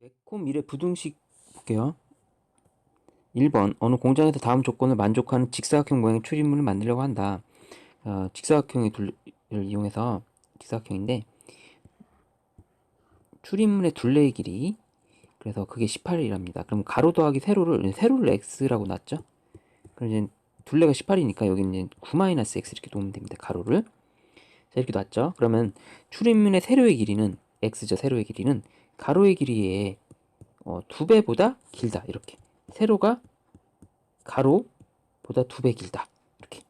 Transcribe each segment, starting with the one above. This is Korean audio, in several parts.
매콤 미래 부등식 볼게요. 1번 어느 공장에서 다음 조건을 만족하는 직사각형 모양의 출입문을 만들려고 한다. 직사각형의 둘레를 이용해서 직사각형인데 출입문의 둘레의 길이 그래서 그게 18이랍니다. 그럼 가로 더하기 세로를 x라고 놨죠. 그럼 이제 둘레가 18이니까 여기는 이제 9-x 이렇게 놓으면 됩니다. 가로를. 자, 이렇게 놨죠. 그러면 출입문의 세로의 길이는 x죠. 세로의 길이는 가로의 길이의 2배보다 길다. 이렇게. 세로가 가로보다 2배 길다. 이렇게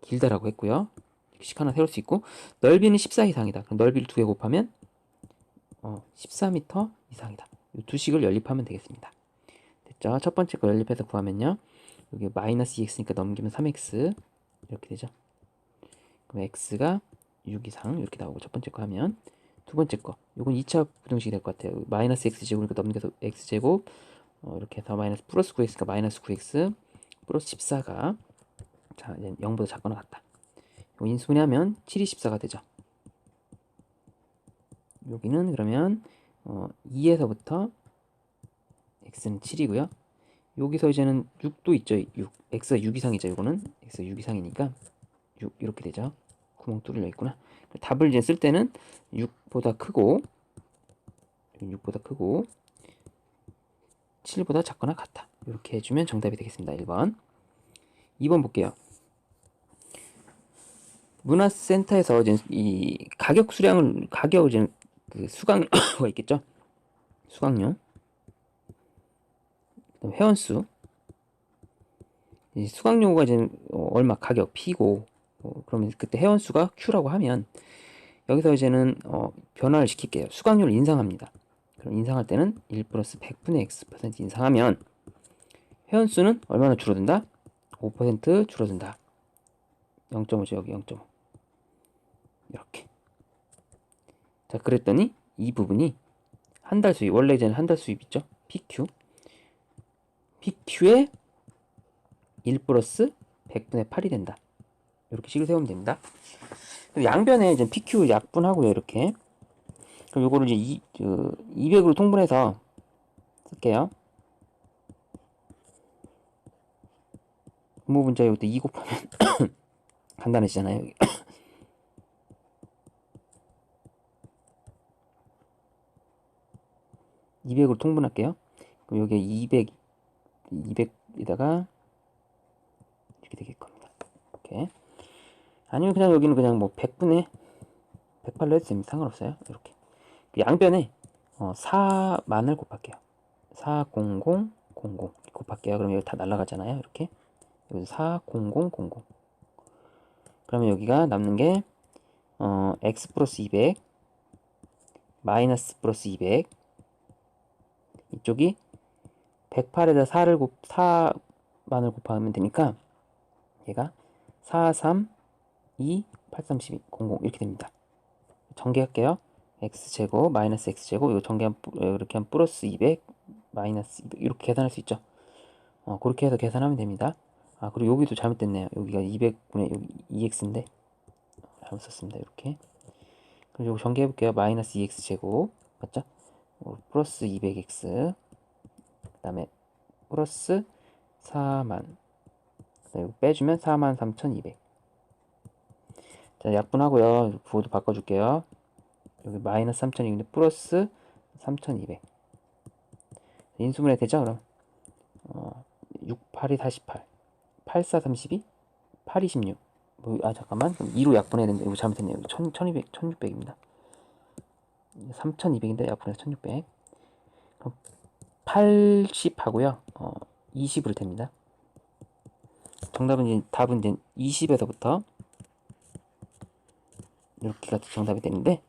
길다라고 했고요. 식 하나 세울 수 있고 넓이는 14 이상이다. 그럼 넓이를 2개 곱하면 14m 이상이다. 이 두 식을 연립하면 되겠습니다. 됐죠? 첫 번째 거 연립해서 구하면요. 여기 마이너스 2x니까 넘기면 3x 이렇게 되죠. 그럼 x가 6 이상 이렇게 나오고 첫 번째 거 하면 두 번째 거 이건 2차 부등식이 될 것 같아요. 마이너스 x제곱이니까 넘겨서 x제곱 이렇게 해서 마이너스 플러스 9x가 마이너스 9x 플러스 14가 자 이제 0보다 작거나 같다. 인수분해하면 7이 14가 되죠. 여기는 그러면 2에서부터 x는 7이고요. 여기서 이제는 6도 있죠. 6. x가 6 이상이죠. 이거는 x가 6 이상이니까 6 이렇게 되죠. 구멍 뚫려 있구나. 답을 이제 쓸 때는 6보다 크고 7보다 작거나 같다. 이렇게 해주면 정답이 되겠습니다. 1번. 2번 볼게요. 문화센터에서 이제 이 가격을 이제 그 수강료가 있겠죠. 수강료. 그다음 회원수. 이 수강료가 이제 얼마 가격 P고 그러면 그때 회원수가 Q라고 하면 여기서 이제는 변화를 시킬게요. 수강료를 인상합니다. 그럼 인상할 때는 1 플러스 100분의 x% 인상하면 회원수는 얼마나 줄어든다? 5% 줄어든다. 0.5죠. 여기 0.5. 이렇게. 자, 그랬더니 이 부분이 한 달 수입, 원래 이제는 한 달 수입 있죠? PQ에 1 플러스 100분의 8이 된다. 이렇게 식을 세우면 됩니다. 양변에 이제 PQ 약분하고요, 이렇게. 그럼 요거를 이제 200으로 통분해서 쓸게요. 분모분자에 여기 2 곱하면 간단해지잖아요. 200으로 통분할게요. 그럼 여기에 200에다가 이렇게 되길 겁니다. 이렇게. 아니면 그냥 여기는 그냥 뭐 100분의 108로 해도 됩니다. 상관없어요. 이렇게. 양변에 4만을 곱할게요. 40000 곱할게요. 그럼 여기 다 날라가잖아요. 이렇게. 여기 40000 그러면 여기가 남는 게 x 플러스 200 마이너스 플러스 200 이쪽이 108에다 4만을 곱하면 되니까 얘가 432 832 00 이렇게 됩니다. 전개할게요. x제곱 마이너스 x제곱 이거 전개하면 이렇게 하면 플러스 200 마이너스 200 이렇게 계산할 수 있죠. 그렇게 해서 계산하면 됩니다. 그리고 여기도 잘못됐네요. 여기가 200분의 여기 2x인데 잘못 썼습니다. 이렇게. 그럼 이거 전개해 볼게요. 마이너스 2x제곱 맞죠? 플러스 200x 그 다음에 플러스 4만 이거 빼주면 43,200. 자, 약분하고요. 부호도 바꿔줄게요. 여기 마이너스 3,200인데 플러스 3,200. 인수분해 되죠? 그럼 6, 8이 48 8, 4, 32 8, 26 잠깐만. 그럼 2로 약분해야 되는데 이거 잘못했네요. 1200, 1600입니다. 3200인데 약분해서 1600. 그럼 80 하고요. 20으로 됩니다. 답은 이제 20에서부터 이렇게가 정답이 되는데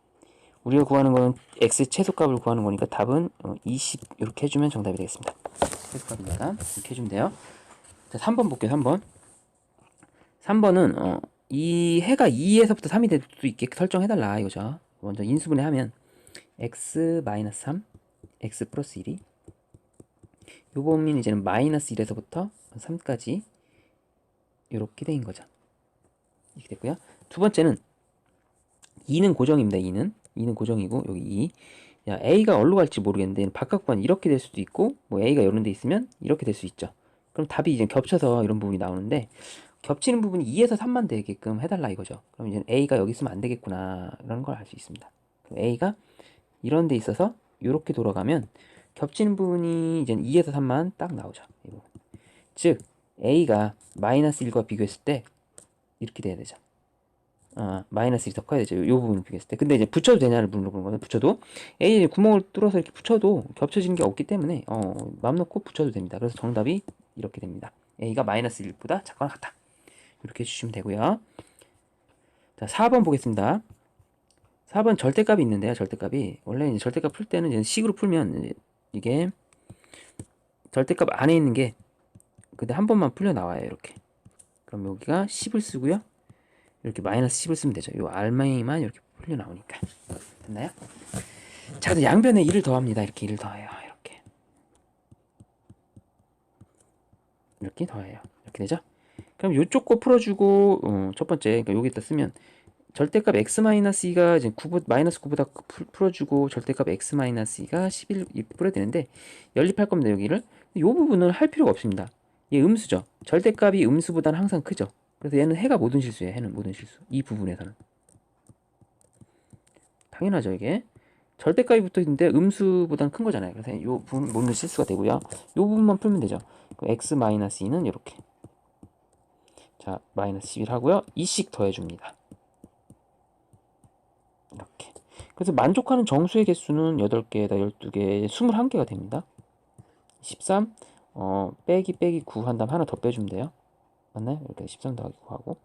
우리가 구하는 거는 x 최소값을 구하는 거니까 답은 20 이렇게 해주면 정답이 되겠습니다. 최소값이니까 이렇게 해주면 돼요. 자, 3번 볼게요. 3번은 이 해가 2에서부터 3이 될 수 있게 설정해달라 이거죠. 먼저 인수분해하면 x-3 x 플러스 1이 요 범위는 이제는 마이너스 1에서부터 3까지 이렇게 된 거죠. 이렇게 됐고요. 두 번째는 2는 고정입니다. 2는 고정이고 여기 2 야, A가 어디로 갈지 모르겠는데 바깥 구간 이렇게 될 수도 있고 뭐 A가 이런 데 있으면 이렇게 될 수 있죠. 그럼 답이 이제 겹쳐서 이런 부분이 나오는데 겹치는 부분이 2에서 3만 되게끔 해달라 이거죠. 그럼 이제 A가 여기 있으면 안 되겠구나 이런 걸 알 수 있습니다. 그럼 A가 이런 데 있어서 이렇게 돌아가면 겹치는 부분이 이제 2에서 3만 딱 나오죠. 이 부분. 즉 A가 마이너스 1과 비교했을 때 이렇게 돼야 되죠. 마이너스 1이 더 커야 되죠. 이 부분을 비교했을 때. 근데 이제 붙여도 되냐를 물어보는 거는 붙여도 A에 구멍을 뚫어서 이렇게 붙여도 겹쳐지는 게 없기 때문에 마음 놓고 붙여도 됩니다. 그래서 정답이 이렇게 됩니다. A가 마이너스 1보다 작거나 같다. 이렇게 해주시면 되고요. 자, 4번 보겠습니다. 4번 절대값이 있는데요. 절대값이 원래 이제 절대값 풀 때는 이제 식으로 풀면 이제 이게 절대값 안에 있는 게 근데 한 번만 풀려 나와요. 이렇게. 그럼 여기가 10을 쓰고요. 이렇게 마이너스 10을 쓰면 되죠. 요 알맹이만 이렇게 풀려 나오니까. 됐나요? 자, 그래서 양변에 1을 더합니다. 이렇게 1을 더해요. 이렇게 더해요. 이렇게 되죠? 그럼 요쪽 거 풀어주고 첫 번째 그러니까 여기다 쓰면 절대값 x-2가 이제 9, 마이너스 9보다 풀어주고 절대값 x-2가 11 이렇게 풀어야 되는데 연립할 겁니다. 여기를. 이 부분은 할 필요가 없습니다. 얘 음수죠. 절대값이 음수보다는 항상 크죠. 그래서 얘는 해가 모든 실수예요. 해는 모든 실수. 이 부분에서는. 당연하죠, 이게. 절대값이 붙어 있는데 음수보다는 큰 거잖아요. 그래서 이 부분 모든 실수가 되고요. 이 부분만 풀면 되죠. x-2는 이렇게. 자, 마이너스 11 하고요. 2씩 더해줍니다. 이렇게. 그래서 만족하는 정수의 개수는 8개에다 12개, 21개가 됩니다. 13, 빼기 9 한 다음 하나 더 빼주면 돼요. 맞나요? 이렇게 13 더하기 9하고.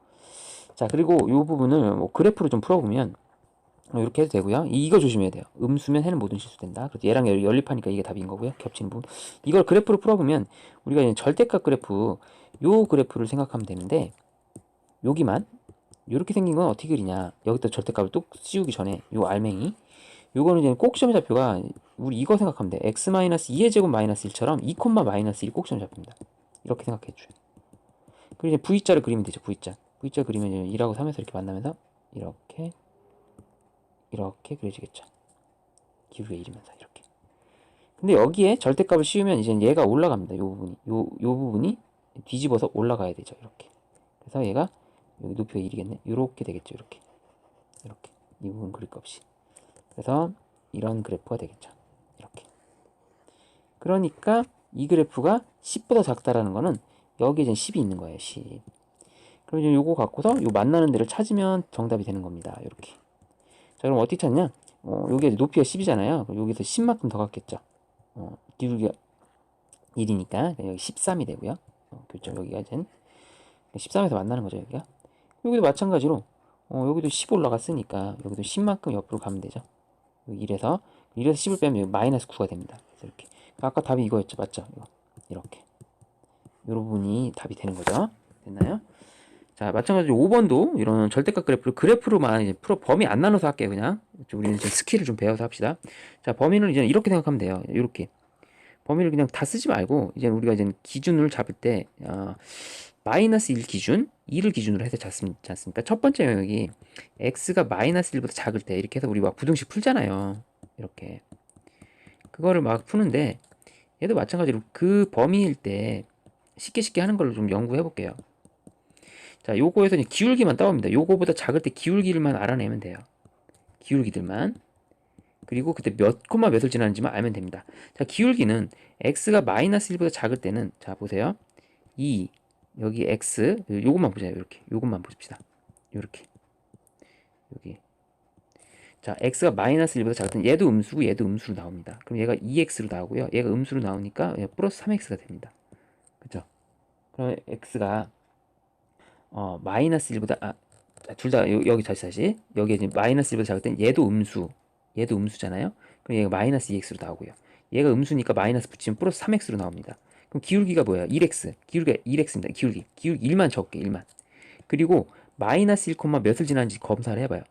자, 그리고 이 부분을 뭐 그래프로 좀 풀어보면 이렇게 해도 되고요. 이거 조심해야 돼요. 음수면 해는 모든 실수된다. 그래서 얘랑 연립하니까 이게 답인 거고요. 겹치는 부분. 이걸 그래프로 풀어보면 우리가 이제 절대값 그래프 요 그래프를 생각하면 되는데 여기만 이렇게 생긴 건 어떻게 그리냐. 여기다 절대값을 뚝 씌우기 전에 요 알맹이 요거는 이제 꼭 시험의 좌표가 우리 이거 생각하면 돼. x-2의 제곱 마이너스 1처럼 2, 마이너스 1꼭 시험의 좌표입니다. 이렇게 생각해줘요. 그리고 이제 V자를 그리면 되죠. V자 그리면 이제 1하고 3에서 이렇게 만나면서 이렇게 그려지겠죠. 기울기가 1이면서 이렇게. 근데 여기에 절대값을 씌우면 이제 얘가 올라갑니다. 요 부분이 요 부분이 뒤집어서 올라가야 되죠. 이렇게. 그래서 얘가 여기 높이가 1이겠네. 이렇게 되겠죠. 이렇게 이 부분 그릴 거 없이. 그래서 이런 그래프가 되겠죠. 이렇게. 그러니까 이 그래프가 10보다 작다라는 거는 여기에 이제 10이 있는 거예요. 10. 그럼 이제 요거 갖고서 요 만나는 데를 찾으면 정답이 되는 겁니다. 이렇게. 자, 그럼 어떻게 찾냐? 여기에 높이가 10이잖아요. 그럼 여기서 10만큼 더 갖겠죠. 기울기가 1이니까 여기 13이 되고요. 그렇죠. 여기가 이제 13에서 만나는 거죠. 여기도 마찬가지로 여기도 10 올라갔으니까 여기도 10만큼 옆으로 가면 되죠. 1에서 10을 빼면 여기 마이너스 9가 됩니다. 그래서 이렇게. 아까 답이 이거였죠. 맞죠? 이렇게. 이 부분이 답이 되는 거죠. 됐나요? 자, 마찬가지로 5번도 이런 절대값 그래프로만 이제 범위 안 나눠서 할게요. 그냥 우리는 이제 스킬을 좀 배워서 합시다. 자, 범위는 이제 이렇게 생각하면 돼요. 이렇게 범위를 그냥 다 쓰지 말고 이제 우리가 이제 기준을 잡을 때 마이너스 1 기준, 2를 기준으로 해서 잡지 않습니까? 첫 번째 영역이 x가 마이너스 1보다 작을 때 이렇게 해서 우리 막 부등식 풀잖아요. 이렇게 그거를 막 푸는데 얘도 마찬가지로 그 범위일 때 쉽게 하는 걸로 좀 연구해 볼게요. 자, 요거에서 이제 기울기만 따옵니다. 요거보다 작을 때 기울기를만 알아내면 돼요. 기울기들만. 그리고 그때 몇 콤마 몇을 지나는지만 알면 됩니다. 자, 기울기는 x가 마이너스 1보다 작을 때는 자, 보세요. 2 여기 x 요것만 보자. 이렇게 요것만 보십시다. 요렇게 여기 자, x가 마이너스 1보다 작을 때는 얘도 음수고 얘도 음수로 나옵니다. 그럼 얘가 2x로 나오고요. 얘가 음수로 나오니까 플러스 3x가 됩니다. 그죠? 그럼 x가 마이너스 1보다 둘 다 여기 다시 여기 이제 마이너스 1보다 작을 땐 얘도 음수잖아요. 그럼 얘가 마이너스 2x로 나오고요. 얘가 음수니까 마이너스 붙이면 플러스 3x로 나옵니다. 그럼 기울기가 뭐야? 1x. 기울기가 1x입니다. 기울기 1만 적게 1만. 그리고 마이너스 1, 몇을 지나는지 검사를 해봐요.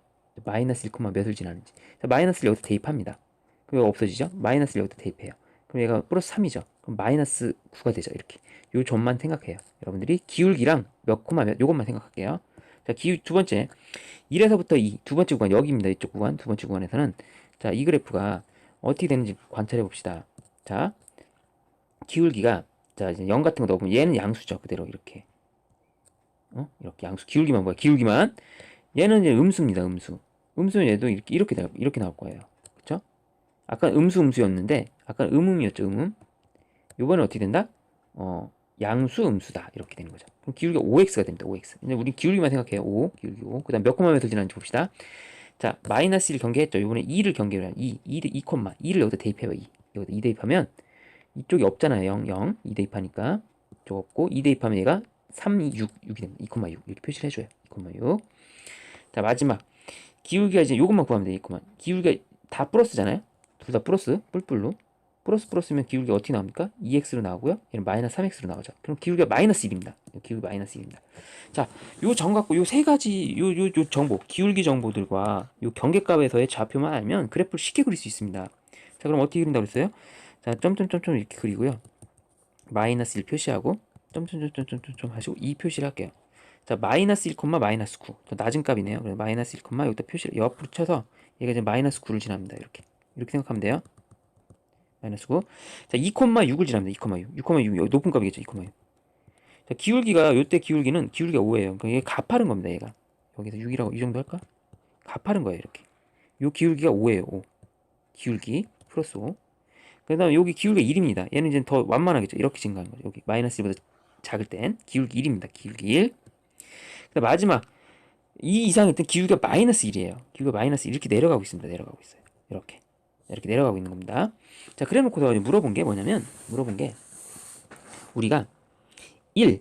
마이너스 1, 몇을 지나는지. 자, 마이너스를 여기서 대입합니다. 그럼 없어지죠? 마이너스를 여기다 대입해요. 그럼 얘가 플러스 3이죠. 그럼 마이너스 9가 되죠. 이렇게. 요 점만 생각해요. 여러분들이 기울기랑 몇 콤마 몇 요것만 생각할게요. 자, 두 번째 1에서부터 2, 두 번째 구간 여기입니다. 이쪽 구간, 두 번째 구간에서는 자, 이 그래프가 어떻게 되는지 관찰해 봅시다. 자, 기울기가 자 이제 0 같은 거 넣으면 얘는 양수죠. 그대로 이렇게 이렇게 양수. 기울기만 뭐야? 기울기만. 얘는 이제 음수입니다. 음수. 음수는 얘도 이렇게 나올 거예요. 그쵸? 아까 음수였는데 아까 음음이었죠. 음음. 요번에 어떻게 된다? 양수 음수다 이렇게 되는 거죠. 그럼 기울기가 5x가 됩니다. 5x. 이제 우리 기울기만 생각해요. 5 기울기 5. 그다음 몇 콤마 몇을 지나는지 봅시다. 자, 마이너스 1 경계했죠. 이번에 2를 경계를 해요. 2 콤마 2를 여기다 대입해봐. 2 여기다 2 대입하면 이쪽이 없잖아요. 0 0 2 대입하니까 이쪽 없고 2 대입하면 얘가 3 2 6이 됩니다. 2,6 이렇게 표시를 해줘요. 2,6. 자, 마지막 기울기가 이제 요것만 구하면 돼. 2, 기울기가 다 플러스잖아요. 둘 다 플러스 뿔뿔로 플러스면 기울기가 어떻게 나옵니까? 2x로 나오고요. 얘는 마이너스 3x로 나오죠. 그럼 기울기가 마이너스 1입니다. 기울기 마이너스 1입니다. 자, 요 점 갖고 요 세 가지 요 정보, 기울기 정보들과 요 경계값에서의 좌표만 알면 그래프를 쉽게 그릴 수 있습니다. 자, 그럼 어떻게 그린다고 했어요? 자, 점점점점 이렇게 그리고요. 마이너스 1 표시하고 점점점점점 하시고 2 표시를 할게요. 자, 마이너스 1, 마이너스 9. 더 낮은 값이네요. 그래서 마이너스 1, 여기다 표시를 옆으로 쳐서 얘가 이제 마이너스 9를 지납니다. 이렇게 생각하면 돼요. 마이너스 9. 자, 2,6을 지납니다. 2,6. 6,6 여기 높은 값이겠죠. 2,6. 자, 기울기가 요때 기울기가 5예요. 그러니까 얘 가파른 겁니다. 얘가 여기서 6이라고 이 정도 할까? 가파른 거예요. 이렇게. 요 기울기가 5예요. 5. 기울기 플러스 5. 그 다음에 여기 기울기가 1입니다. 얘는 이제 더 완만하겠죠. 이렇게 증가하는 거죠. 여기 마이너스 1보다 작을 땐 기울기 1입니다. 기울기 1. 그다음 마지막 이 이상일 땐 기울기가 마이너스 1이에요. 기울기가 마이너스 1 이렇게 내려가고 있습니다. 내려가고 있어요. 이렇게 내려가고 있는 겁니다. 자, 그래 놓고서 물어본 게 뭐냐면 우리가 1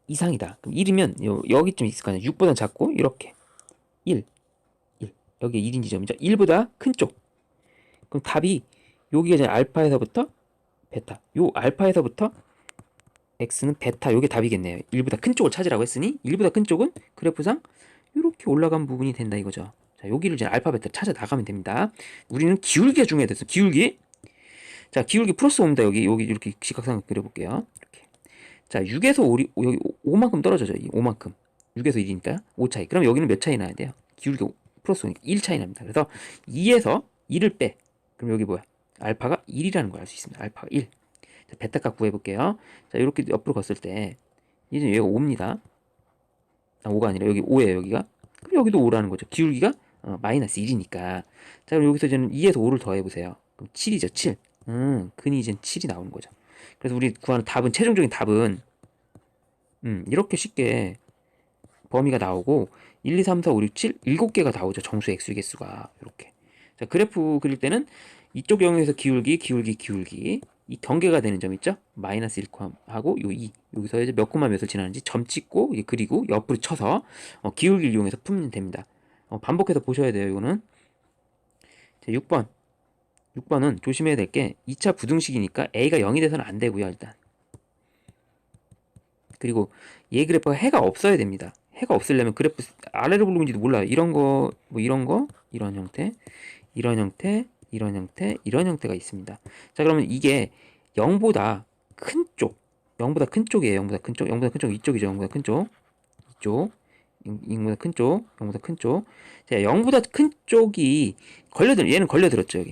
이상이다. 그럼 1이면 여기쯤 있을 거 아니야. 6보다 작고 이렇게 1 여기에 1인 지점이죠. 1보다 큰 쪽. 그럼 답이 여기가 이제 알파에서부터 베타. 요 알파에서부터 x는 베타. 요게 답이겠네요. 1보다 큰 쪽을 찾으라고 했으니 1보다 큰 쪽은 그래프상 이렇게 올라간 부분이 된다 이거죠. 자, 여기를 이제 알파 베타 찾아 나가면 됩니다. 우리는 기울기가 중요해졌어. 기울기. 자, 기울기 플러스 5입니다. 여기 이렇게 직각삼각 그려볼게요. 이렇게. 자, 6에서 5, 여기 5만큼 떨어져요. 5만큼. 6에서 1이니까 5 차이. 그럼 여기는 몇 차이 나야 돼요? 기울기 플러스 5니까 1 차이 납니다. 그래서 2에서 1을 빼. 그럼 여기 뭐야? 알파가 1이라는 걸 알 수 있습니다. 알파가 1. 자, 베타 값 구해볼게요. 자, 이렇게 옆으로 갔을 때 이제 얘가 5입니다. 5가 아니라 여기 5예요. 여기가. 그럼 여기도 5라는 거죠. 기울기가 마이너스 1이니까. 자, 그럼 여기서 이제는 2에서 5를 더해보세요. 그럼 7이죠. 7. 근이 이제 7이 나오는 거죠. 그래서 우리 구하는 답은, 최종적인 답은 이렇게 쉽게 범위가 나오고 1, 2, 3, 4, 5, 6, 7 7개가 나오죠. 정수 x의 개수가 이렇게. 자, 그래프 그릴 때는 이쪽 영역에서 기울기 이 경계가 되는 점 있죠? 마이너스 1 하고 요 2 여기서 이제 몇 콤마 몇을 지나는지 점 찍고 그리고 옆으로 쳐서 기울기를 이용해서 풀면 됩니다. 반복해서 보셔야 돼요. 이거는. 자, 6번은 조심해야 될 게 2차 부등식이니까 a가 0이 돼서는 안 되고요. 일단. 그리고 얘 그래프가 해가 없어야 됩니다. 해가 없으려면 그래프 아래로 굴르는지도 몰라요. 이런 거, 이런 형태, 이런 형태가 있습니다. 자, 그러면 이게 0보다 큰 쪽, 0보다 큰 쪽이에요. 0보다 큰 쪽 이쪽이죠. 0보다 큰 쪽, 이쪽, 0보다 큰 쪽, 0보다 큰 쪽. 자, 0보다 큰 쪽이 얘는 걸려들었죠.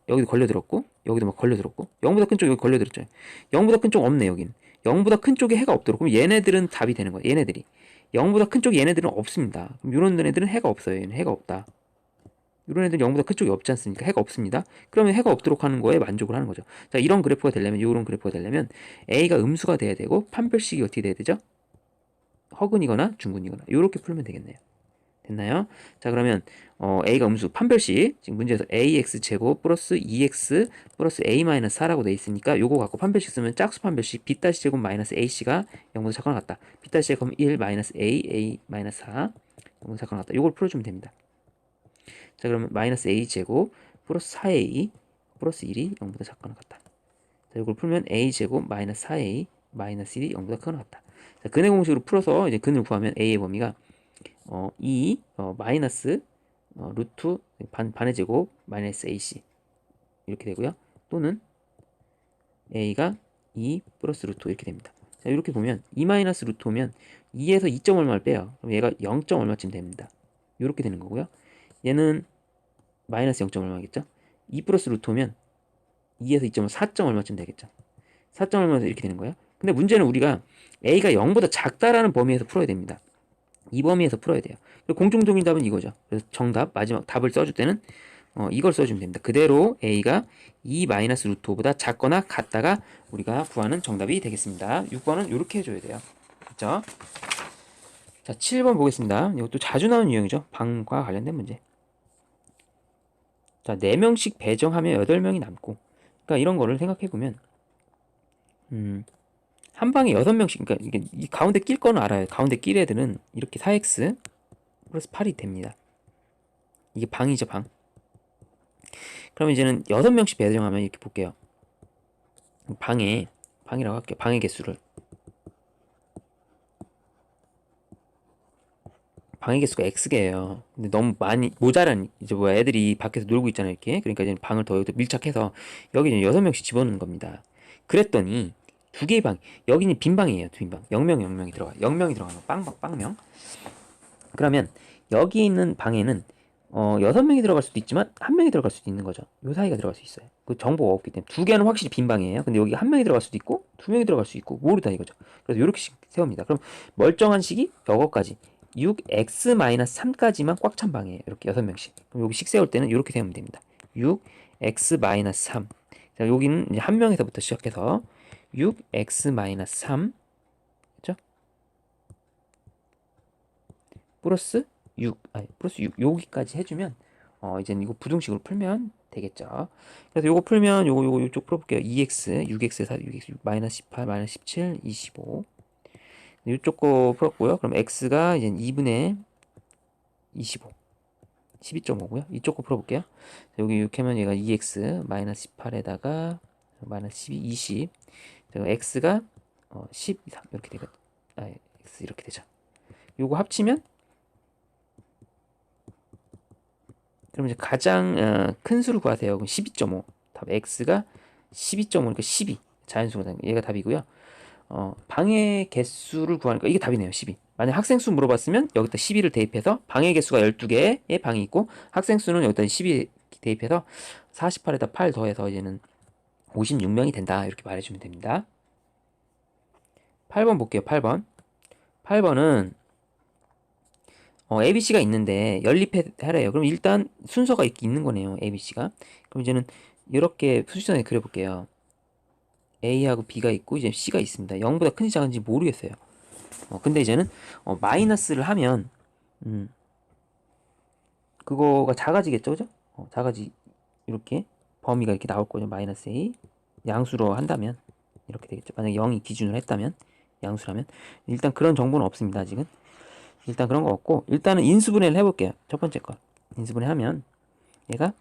여기도 걸려들었고, 여기도 막 걸려들었고, 0보다 큰 쪽 여기 걸려들었죠. 0보다 큰 쪽 없네 여긴. 0보다 큰 쪽에 해가 없도록. 그럼 얘네들은 답이 되는 거예요. 얘네들이 0보다 큰 쪽이 얘네들은 없습니다. 그럼 이런 애들은 해가 없어요. 얘는 해가 없다. 이런 애들은 0보다 큰 쪽이 없지 않습니까? 해가 없습니다. 그러면 해가 없도록 하는 거에 만족을 하는 거죠. 자, 이런 그래프가 되려면 A가 음수가 돼야 되고 판별식이 어떻게 돼야 되죠? 허근이거나 중근이거나 이렇게 풀면 되겠네요. 됐나요? 자, 그러면 A가 음수 판별식, 지금 문제에서 AX제곱 플러스 2X 플러스 A-4라고 돼 있으니까 요거 갖고 판별식 쓰면 짝수 판별식 B-제곱 마이너스 AC가 0보다 작거나 같다. B-제곱 1 마이너스 A-4 0보다 작거나 같다. 요걸 풀어주면 됩니다. 자, 그러면 마이너스 A제곱 플러스 4A 플러스 1이 0보다 작거나 같다. 자, 이걸 풀면 A제곱 마이너스 4A 마이너스 1이 0보다 크거나 같다. 자, 근의 공식으로 풀어서 이제 근을 구하면 A의 범위가 마이너스 루트 반의 제곱 마이너스 AC 이렇게 되고요. 또는 A가 2 플러스 루트 이렇게 됩니다. 자, 이렇게 보면 2 마이너스 루트 오면 2에서 2점 얼마를 빼요. 그럼 얘가 0점 얼마쯤 됩니다. 이렇게 되는 거고요. 얘는 마이너스 0. 얼마겠죠? 2 플러스 루트 오면 2에서 2.5 4. 얼마쯤 되겠죠? 4. 얼마에서 이렇게 되는 거예요. 근데 문제는 우리가 a가 0보다 작다라는 범위에서 풀어야 됩니다. 이 범위에서 풀어야 돼요. 공통적인 답은 이거죠. 그래서 정답 마지막 답을 써줄 때는 이걸 써주면 됩니다. 그대로 a가 2 마이너스 루트 5보다 작거나 같다가 우리가 구하는 정답이 되겠습니다. 6번은 이렇게 해줘야 돼요. 그렇죠? 자, 7번 보겠습니다. 이것도 자주 나오는 유형이죠. 방과 관련된 문제. 자, 4명씩 배정하면 8명이 남고, 그러니까 이런 거를 생각해 보면 한 방에 6명씩, 그러니까 이게 이 가운데 낄 거는 알아요. 가운데 낄 애들은 이렇게 4x 플러스 8이 됩니다. 이게 방이죠, 방. 그러면 이제는 6명씩 배정하면 이렇게 볼게요. 방이라고 할게요. 방의 개수를. 방의 개수가 x개예요. 근데 너무 많이 모자란 이제 뭐야 애들이 밖에서 놀고 있잖아요, 이렇게. 그러니까 이제 방을 더 밀착해서 여기 이제 6명씩 집어넣는 겁니다. 그랬더니 두 개의 방, 여기는 빈 방이에요. 빈 방. 0명, 0명이 들어가. 0명이 들어가면 빵명. 그러면 여기 있는 방에는 6명이 들어갈 수도 있지만 1명이 들어갈 수도 있는 거죠. 요 사이가 들어갈 수 있어요. 그 정보가 없기 때문에 두 개는 확실히 빈 방이에요. 근데 여기 1명이 들어갈 수도 있고 2명이 들어갈 수 있고 모르다 이거죠. 그래서 이렇게씩 세웁니다. 그럼 멀쩡한 식이 요거까지 6x-3까지만 꽉 찬 방이에요. 이렇게 6명씩. 그럼 여기 식 세울 때는 이렇게 세우면 됩니다. 6x-3. 자, 여기는 이제 1명에서부터 시작해서 6x-3 그죠? 플러스 6, 플러스 6 여기까지 해주면 이제 이거 부등식으로 풀면 되겠죠. 그래서 요거 풀면 요거 이쪽 풀어볼게요. 2x, 6x, 4, 6x, 마이너스 18, 마이너스 17, 25. 이쪽 거 풀었고요. 그럼 x가 이제 2분의 25, 12.5고요. 이쪽 거 풀어볼게요. 여기 이렇게 하면 얘가 2x 마이너스 18에다가 마이너스 12, 20. x가 10 이상 이렇게 되거든. x 이렇게 되죠. 요거 합치면 그럼 이제 가장 큰 수를 구하세요. 그럼 12.5. 답 x가 12.5니까 12. 자연수가 얘가 답이고요. 방의 개수를 구하니까 이게 답이네요. 12. 만약 학생 수 물어봤으면 여기다 12를 대입해서 방의 개수가 12개의 방이 있고 학생 수는 여기다 12 대입해서 48에다 8 더해서 이제는 56명이 된다. 이렇게 말해주면 됩니다. 8번 볼게요. 8번. 8번은 ABC가 있는데 연립하래요. 그럼 일단 순서가 있는 거네요. ABC가. 그럼 이제는 이렇게 수직선에 그려볼게요. A하고 B가 있고 이제 C가 있습니다. 0보다 큰지 작은지 모르겠어요. 근데 이제는 마이너스를 하면 그거가 작아지겠죠, 그죠? 작아지 이렇게 범위가 이렇게 나올 거죠. 마이너스 A 양수로 한다면 이렇게 되겠죠. 만약 0이 기준으로 했다면 양수라면 일단 그런 정보는 없습니다. 아직은. 일단 그런 거 없고 일단은 인수분해를 해볼게요. 첫 번째 거 인수분해 하면 얘가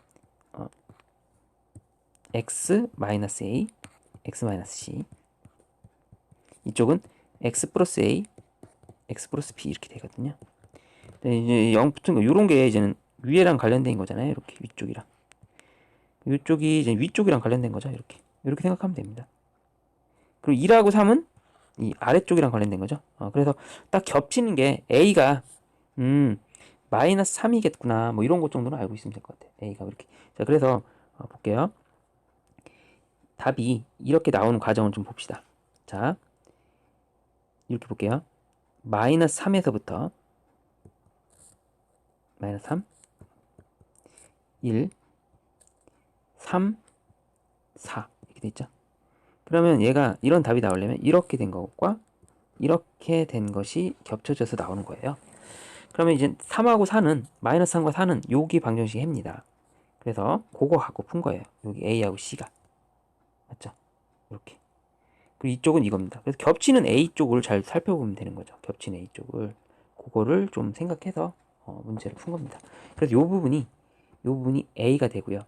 x 마이너스 a x 마이너스 c 이쪽은 x 플러스 a x 플러스 b 이렇게 되거든요. 이제 0 붙은 거 이런 게 이제는 위에랑 관련된 거잖아요. 이렇게 위쪽이랑 이쪽이 이제 위쪽이랑 관련된 거죠. 이렇게 생각하면 됩니다. 그리고 2하고 3은 이 아래쪽이랑 관련된 거죠. 그래서 딱 겹치는 게 a가 마이너스 3이겠구나 뭐 이런 것 정도는 알고 있으면 될 것 같아요. a가 이렇게. 자, 그래서 볼게요. 답이 이렇게 나오는 과정을 좀 봅시다. 자, 이렇게 볼게요. 마이너스 3에서부터 마이너스 3 1 3 4 이렇게 돼 있죠. 그러면 얘가 이런 답이 나오려면 이렇게 된 것과 이렇게 된 것이 겹쳐져서 나오는 거예요. 그러면 이제 3하고 4는 마이너스 3과 4는 여기 방정식 해입니다. 그래서 그거 갖고 푼 거예요. 여기 A하고 C가. 맞죠? 이렇게. 그리고 이쪽은 이겁니다. 그래서 겹치는 A 쪽을 잘 살펴보면 되는 거죠. 겹치는 A 쪽을. 그거를 좀 생각해서 문제를 푼 겁니다. 그래서 요 부분이 A가 되고요.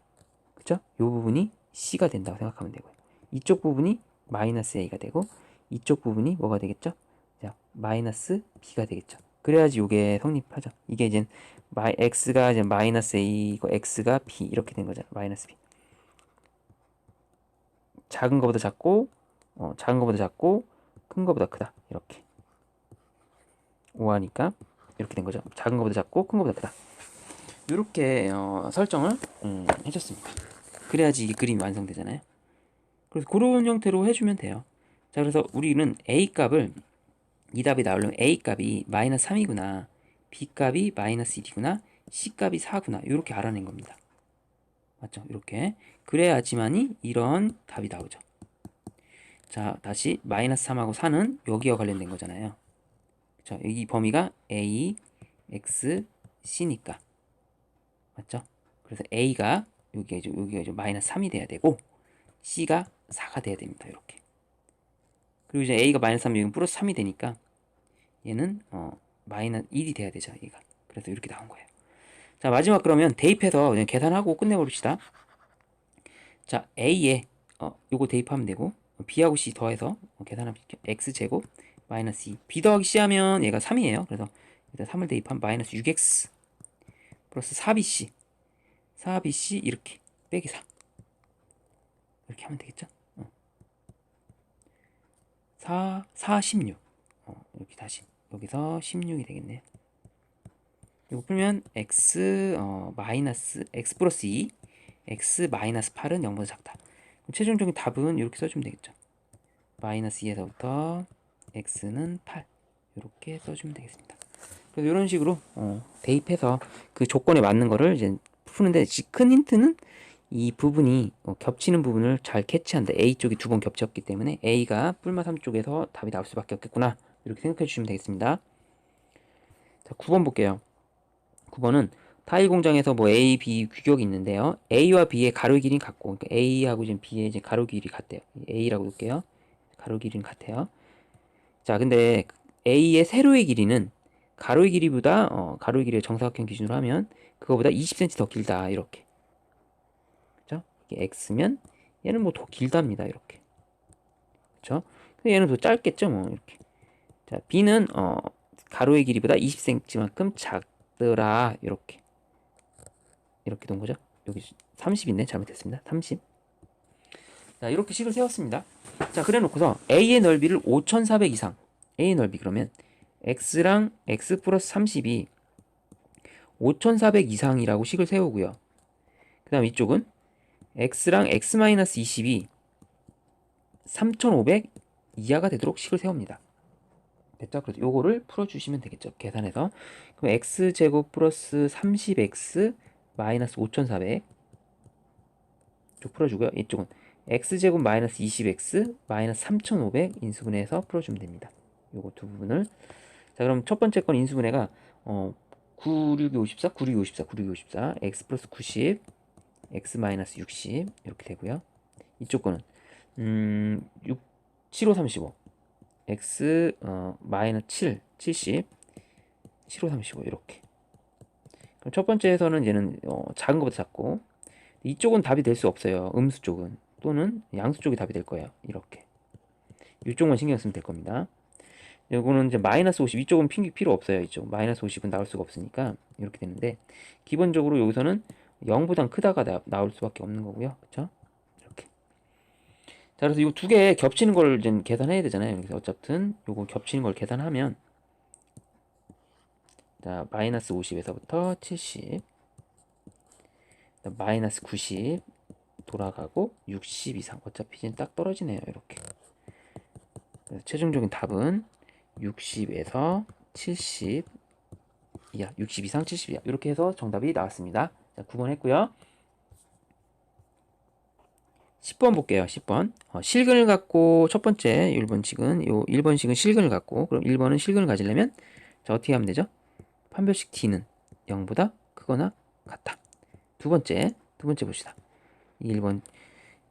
그쵸? 요 부분이 C가 된다고 생각하면 되고요. 이쪽 부분이 마이너스 A가 되고 이쪽 부분이 뭐가 되겠죠? 자, 마이너스 B가 되겠죠. 그래야지 요게 성립하죠. 이게 이제 X가 이제 마이너스 A고 X가 B 이렇게 된 거잖아. 마이너스 B. 작은 거보다 작고 작은 거보다 작고 큰 거보다 크다. 이렇게. 5하니까 이렇게 된 거죠. 작은 거보다 작고 큰 거보다 크다. 이렇게 설정을 해줬습니다. 그래야지 이게 그림이 완성되잖아요. 그래서 그런 형태로 해주면 돼요. 자, 그래서 우리는 A 값을 이 답이 나오려면 A 값이 마이너스 3이구나, B 값이 마이너스 1이구나, C 값이 4구나 이렇게 알아낸 겁니다. 맞죠? 이렇게 그래야지만이 이런 답이 나오죠. 자, 다시 마이너스 3하고 4는 여기와 관련된 거잖아요. 그쵸? 이 범위가 A, X, C니까 맞죠? 그래서 A가 여기가 이제 마이너스 3이 돼야 되고 C가 4가 돼야 됩니다. 이렇게. 그리고 이제 A가 마이너스 3이면 플러스 3이 되니까 얘는 마이너스 1이 돼야 되죠. 얘가. 그래서 이렇게 나온 거예요. 자, 마지막 그러면 대입해서 그냥 계산하고 끝내버립시다. 자, A에 요거 대입하면 되고 B하고 C 더해서 계산하면 X제곱 마이너스 2 B 더하기 C 하면 얘가 3이에요. 그래서 일단 3을 대입하면 마이너스 6X 플러스 4BC 4BC 이렇게 빼기 4 이렇게 하면 되겠죠. 4 16 이렇게 다시 여기서 16이 되겠네요. 이거 풀면 X 마이너스 X 플러스 2 X 마이너스 8은 0보다 작다. 최종적인 답은 이렇게 써주면 되겠죠. 마이너스 2에서부터 X는 8 이렇게 써주면 되겠습니다. 그래서 이런 식으로 대입해서 그 조건에 맞는 거를 이제 푸는데, 큰 힌트는 이 부분이 겹치는 부분을 잘 캐치한다. A 쪽이 두 번 겹쳤기 때문에 A가 뿔마 3 쪽에서 답이 나올 수밖에 없겠구나 이렇게 생각해 주시면 되겠습니다. 자, 9번 볼게요. 9번은 타일 공장에서 뭐 A, B 규격이 있는데요. A와 B의 가로 길이는 같고, 그러니까 A하고 지금 B의 이제 가로 길이 같대요. A라고 볼게요. 가로 길이는 같아요. 자, 근데 A의 세로의 길이는 가로의 길이보다 가로의 길이를 정사각형 기준으로 하면 그거보다 20cm 더 길다 이렇게. 그죠? 이게 X면 얘는 뭐 더 길답니다 이렇게. 그죠? 근데 얘는 더 짧겠죠 뭐 이렇게. 자, B는 가로의 길이보다 20cm만큼 작더라 이렇게. 이렇게 된 거죠. 여기 30 있네. 잘못했습니다. 30. 자, 이렇게 식을 세웠습니다. 자, 그래 놓고서 A의 넓이를 5400 이상. A의 넓이 그러면 X랑 X 플러스 30이 5400 이상이라고 식을 세우고요. 그 다음 이쪽은 X랑 X 마이너스 20이 3500 이하가 되도록 식을 세웁니다. 됐죠? 그래서 요거를 풀어주시면 되겠죠. 계산해서. 그럼 X제곱 플러스 30X 마이너스 5400 쪽 풀어주고요. 이쪽은 x제곱 마이너스 20x 마이너스 3500 인수분해해서 풀어주면 됩니다. 요거 두 부분을. 자, 그럼 첫 번째 건 인수분해가 9, 6, 54, 9, 6, 54, 9, 6, 54, x 플러스 90, x 마이너스 60 이렇게 되고요. 이쪽 거는 6, 7, 5, 35, x 마이너스 7, 70, 7, 5, 35 이렇게. 그럼 첫 번째에서는 얘는 작은 것보다 작고, 이쪽은 답이 될 수 없어요. 음수 쪽은. 또는 양수 쪽이 답이 될 거예요. 이렇게. 이쪽만 신경 쓰면 될 겁니다. 이거는 이제 마이너스 50, 이쪽은 필요 없어요. 이쪽 마이너스 50은 나올 수가 없으니까 이렇게 되는데, 기본적으로 여기서는 0보단 크다가 나올 수밖에 없는 거고요. 그쵸? 이렇게. 자, 그래서 이 두 개 겹치는 걸 이제 계산해야 되잖아요. 그래서 어쨌든 요거 겹치는 걸 계산하면, 자, 마이너스 50에서부터 70, 마이너스 90 돌아가고 60 이상. 어차피 이제 딱 떨어지네요. 이렇게. 최종적인 답은 60에서 70 이하, 60 이상 70 이하 이렇게 해서 정답이 나왔습니다. 자, 9번 했고요. 10번 볼게요. 10번. 실근을 갖고 첫 번째 1번식은 1번식은 실근을 갖고, 그럼 1번은 실근을 가지려면 자, 어떻게 하면 되죠? 판별식 D는 0보다 크거나 같다. 두 번째 봅시다. 1번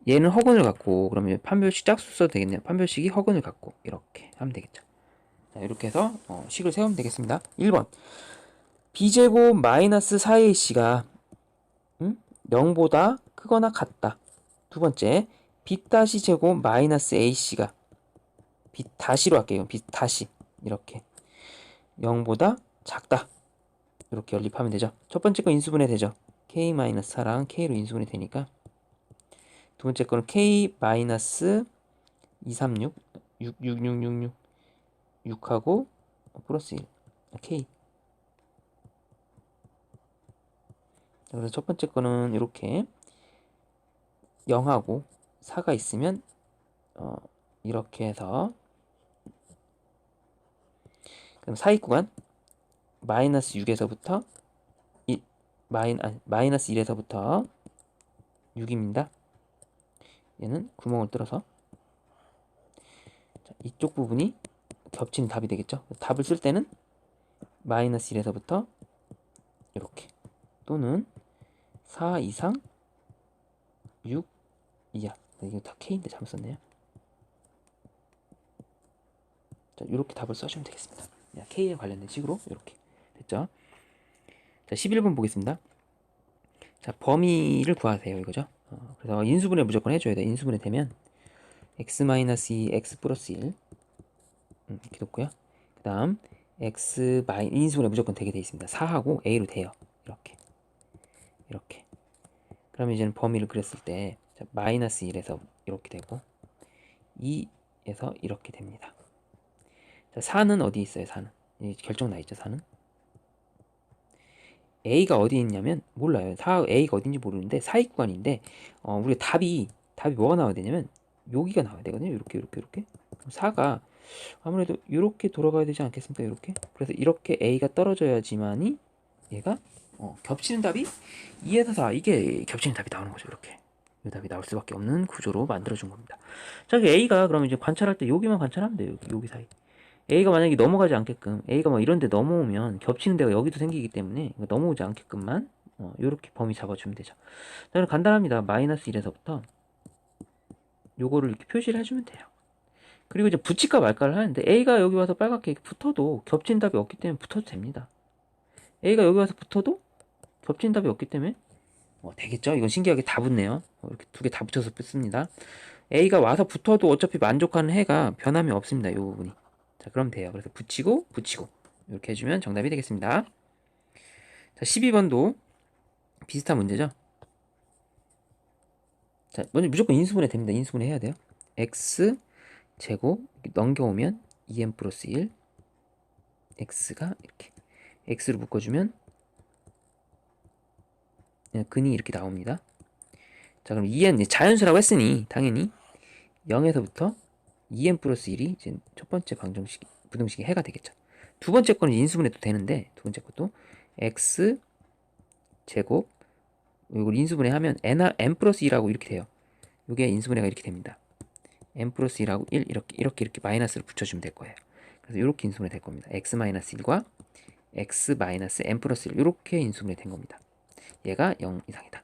얘는 허근을 갖고, 그러면 판별식 짝수 써도 되겠네요. 판별식이 허근을 갖고 이렇게 하면 되겠죠. 자, 이렇게 해서 식을 세우면 되겠습니다. 1번 b제곱 마이너스 4ac가 0보다 크거나 같다. 두 번째 b 다시 제곱 마이너스 ac가 b 다시로 할게요. b 다시 이렇게 0보다 작다. 이렇게 연립하면 되죠. 첫 번째 거 인수분해 되죠. k-4랑 k로 인수분해 되니까, 두 번째 거는 k-236 6 6하고 플러스 1 k 그래서 첫 번째 거는 이렇게 0하고 4가 있으면 이렇게 해서, 그럼 사이 구간 마이너스 6에서부터 마이너스 1에서부터 6입니다. 얘는 구멍을 뚫어서, 자, 이쪽 부분이 겹치는 답이 되겠죠. 답을 쓸 때는 마이너스 1에서부터 이렇게, 또는 4 이상 6 이하. 이거 다 K인데 잘못 썼네요. 자, 이렇게 답을 써주면 되겠습니다. K에 관련된 식으로 이렇게 됐죠. 자, 11번 보겠습니다. 자, 범위를 구하세요 이거죠. 그래서 인수분해 무조건 해줘야 돼. 인수분해 되면 x-2 x 플러스 1 이렇게 놓고요. 그 다음 인수분해 무조건 되게 돼 있습니다. 4하고 a로 돼요. 이렇게. 그러면 이제는 범위를 그렸을 때, 자, 마이너스 1에서 이렇게 되고 2에서 이렇게 됩니다. 자, 4는 어디 있어요? 4는 결정 나 있죠. 4는 A가 어디 있냐면 몰라요. A가 어딘지 모르는데 사이 구간인데, 우리가 답이 뭐가 나와야 되냐면 여기가 나와야 되거든요. 이렇게. 그럼 4가 아무래도 이렇게 돌아가야 되지 않겠습니까? 이렇게. 그래서 이렇게 A가 떨어져야지만이 얘가 겹치는 답이 2에서 4, 이게 겹치는 답이 나오는 거죠. 이렇게 이 답이 나올 수밖에 없는 구조로 만들어준 겁니다. 자, A가 그럼 이제 관찰할 때 여기만 관찰하면 돼요. 여기 사이. A가 만약에 넘어가지 않게끔, A가 막 이런 데 넘어오면 겹치는 데가 여기도 생기기 때문에 넘어오지 않게끔만 요렇게 범위 잡아주면 되죠. 저는 간단합니다. 마이너스 1에서부터 요거를 이렇게 표시를 해주면 돼요. 그리고 이제 붙일까 말까를 하는데, A가 여기 와서 빨갛게 붙어도 겹친 답이 없기 때문에 붙어도 됩니다. A가 여기 와서 붙어도 겹친 답이 없기 때문에 되겠죠? 이건 신기하게 다 붙네요. 이렇게 두 개 다 붙여서 씁니다. A가 와서 붙어도 어차피 만족하는 해가 변함이 없습니다. 이 부분이. 자, 그럼 돼요. 그래서 붙이고 이렇게 해주면 정답이 되겠습니다. 자, 12번도 비슷한 문제죠. 자, 먼저 무조건 인수분해 됩니다. 인수분해 해야 돼요. x 제곱 넘겨오면 2n 플러스 1 x가 이렇게 x로 묶어주면 근이 이렇게 나옵니다. 자, 그럼 2n 자연수라고 했으니 당연히 0에서부터 2n 플러스 1이 이제 첫 번째 부등식의 해가 되겠죠. 두 번째 거는 인수분해도 되는데, 두 번째 것도 x 제곱 이걸 인수분해하면 n 플러스 1하고 이렇게 돼요. 이게 인수분해가 이렇게 됩니다. n 플러스 1하고 1 이렇게 마이너스를 붙여주면 될 거예요. 그래서 이렇게 인수분해 될 겁니다. x 마이너스 1과 x 마이너스 n 플러스 1 이렇게 인수분해 된 겁니다. 얘가 0 이상이다.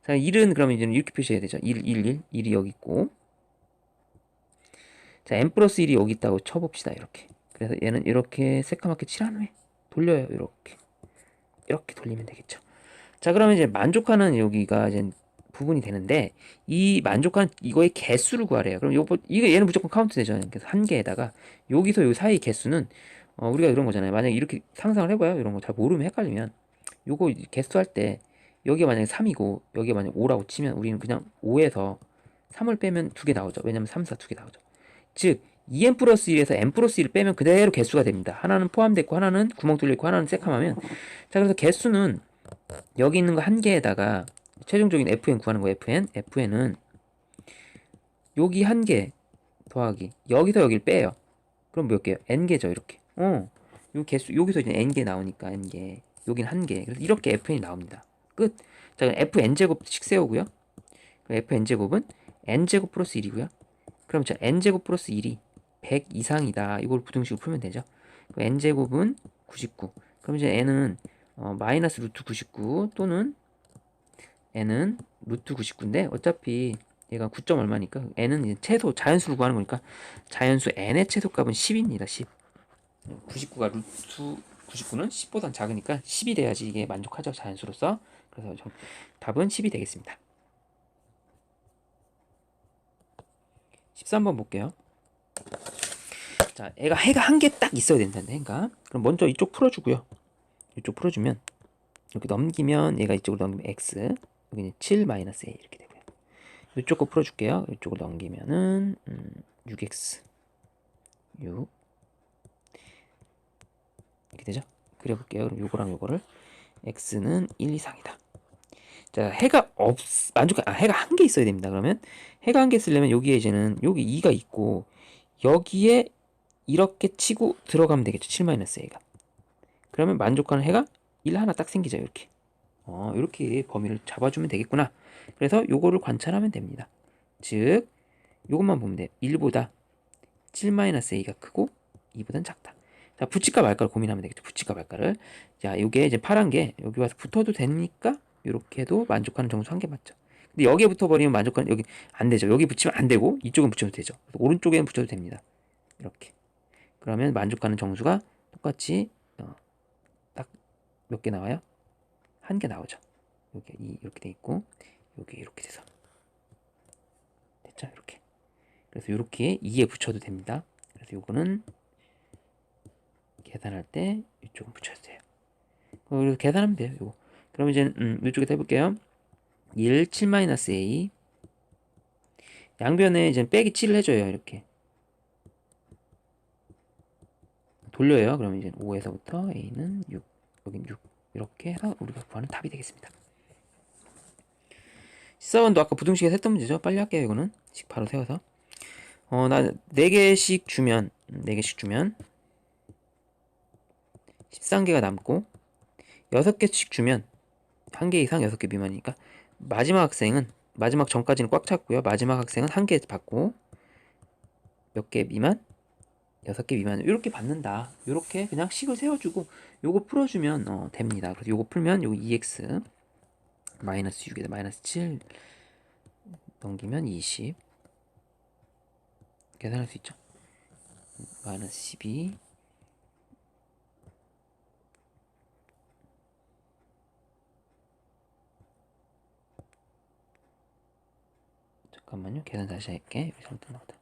자, 1은 그러면 이제 이렇게 표시해야 되죠. 1이 여기 있고, 자, n 플러스 1이 여기 있다고 쳐봅시다. 이렇게. 그래서 얘는 이렇게 새까맣게 칠한 후에 돌려요. 이렇게 돌리면 되겠죠. 자, 그러면 이제 만족하는 여기가 이제 부분이 되는데, 이 만족하는 이거의 개수를 구하래요. 그럼 이거 얘는 무조건 카운트 되죠. 그래서 한 개에다가 여기서 요 사이 개수는 우리가 이런 거잖아요. 만약에 이렇게 상상을 해봐요. 이런 거 잘 모르면 헷갈리면 요거 개수할 때 여기가 만약에 3이고 여기가 만약에 5라고 치면 우리는 그냥 5에서 3을 빼면 2개 나오죠. 왜냐면 3, 4 2개 나오죠. 즉 2n 플러스 1에서 n 플러스 1을 빼면 그대로 개수가 됩니다. 하나는 포함됐고 하나는 구멍 뚫려있고 하나는 새카마면, 자, 그래서 개수는 여기 있는 거 한 개에다가 최종적인 fn 구하는 거. fn은 여기 한 개 더하기 여기서 여기를 빼요. 그럼 몇 개요? n개죠. 이렇게. 요 개수 여기서 이제 n개 나오니까 n개, 여긴 한 개. 그래서 이렇게 fn이 나옵니다. 끝. 자, fn제곱씩 세우고요. fn제곱은 n제곱 플러스 1이고요. 그럼 자, n제곱 플러스 1이 100 이상이다. 이걸 부등식으로 풀면 되죠. n제곱은 99. 그럼 이제 n은 마이너스 루트 99 또는 n은 루트 99인데 어차피 얘가 9점 얼마니까 n은 이제 최소 자연수를 구하는 거니까 자연수 n의 최소값은 10입니다. 10. 99가 루트 99는 10보단 작으니까 10이 돼야지 이게 만족하죠. 자연수로서. 그래서 답은 10이 되겠습니다. 13번 볼게요. 자, 해가 한 개 딱 있어야 된다는데, 그러니까 그럼 먼저 이쪽 풀어주고요. 이쪽 풀어주면 이렇게 넘기면 얘가 이쪽으로 넘기면 x, 여기는 7 마이너스 a 이렇게 되고요. 이쪽 거 풀어줄게요. 이쪽으로 넘기면은 6x 6 이렇게 되죠. 그려볼게요. 그럼 요거랑 요거를 x는 1 이상이다. 자, 해가 해가 한 개 있어야 됩니다. 그러면 해가 한 개 쓰려면 여기에 이제는 여기 2가 있고 여기에 이렇게 치고 들어가면 되겠죠. 7-a가. 그러면 만족하는 해가 1 하나 딱 생기죠. 이렇게. 이렇게 범위를 잡아주면 되겠구나. 그래서 요거를 관찰하면 됩니다. 즉, 요것만 보면 돼요. 1보다 7-a가 크고 2보다는 작다. 자, 붙일까 말까를 고민하면 되겠죠. 붙일까 말까를. 자, 요게 이제 파란 게 여기 와서 붙어도 되니까 요렇게 해도 만족하는 정수 한 개 맞죠. 근데 여기에 붙어버리면 만족하는, 여기 안 되죠. 여기 붙이면 안 되고 이쪽은 붙여도 되죠. 오른쪽에는 붙여도 됩니다. 이렇게. 그러면 만족하는 정수가 똑같이 딱 몇 개 나와요? 한 개 나오죠. 여기 이렇게 돼 있고 여기 이렇게 돼서 됐죠? 이렇게. 그래서 이렇게 2에 붙여도 됩니다. 그래서 요거는 계산할 때 이쪽은 붙여도 돼요. 그래서 계산하면 돼요. 요거. 그럼 이제 이쪽에다 해볼게요. 1 7-a 양변에 이제 빼기 7을 해줘요. 이렇게 돌려요. 그러면 이제 5에서부터 a는 6, 여긴 6 이렇게 해서 우리가 구하는 답이 되겠습니다. 시사원도 아까 부등식에서 했던 문제죠. 빨리 할게요. 이거는 바로 세워서 나 4개씩 주면 13개가 남고 6개씩 주면 1개 이상 6개 미만이니까 마지막 전까지는 꽉 찼고요. 마지막 학생은 1개 받고 몇 개 미만? 6개 미만 이렇게 받는다. 이렇게 그냥 식을 세워주고 요거 풀어주면 됩니다. 그래서 요거 풀면 요거 2x 마이너스 6에다 마이너스 7 넘기면 20 계산할 수 있죠. 마이너스 12 잠깐만요. 계산 다시 할게. 여기 잘못 나왔다.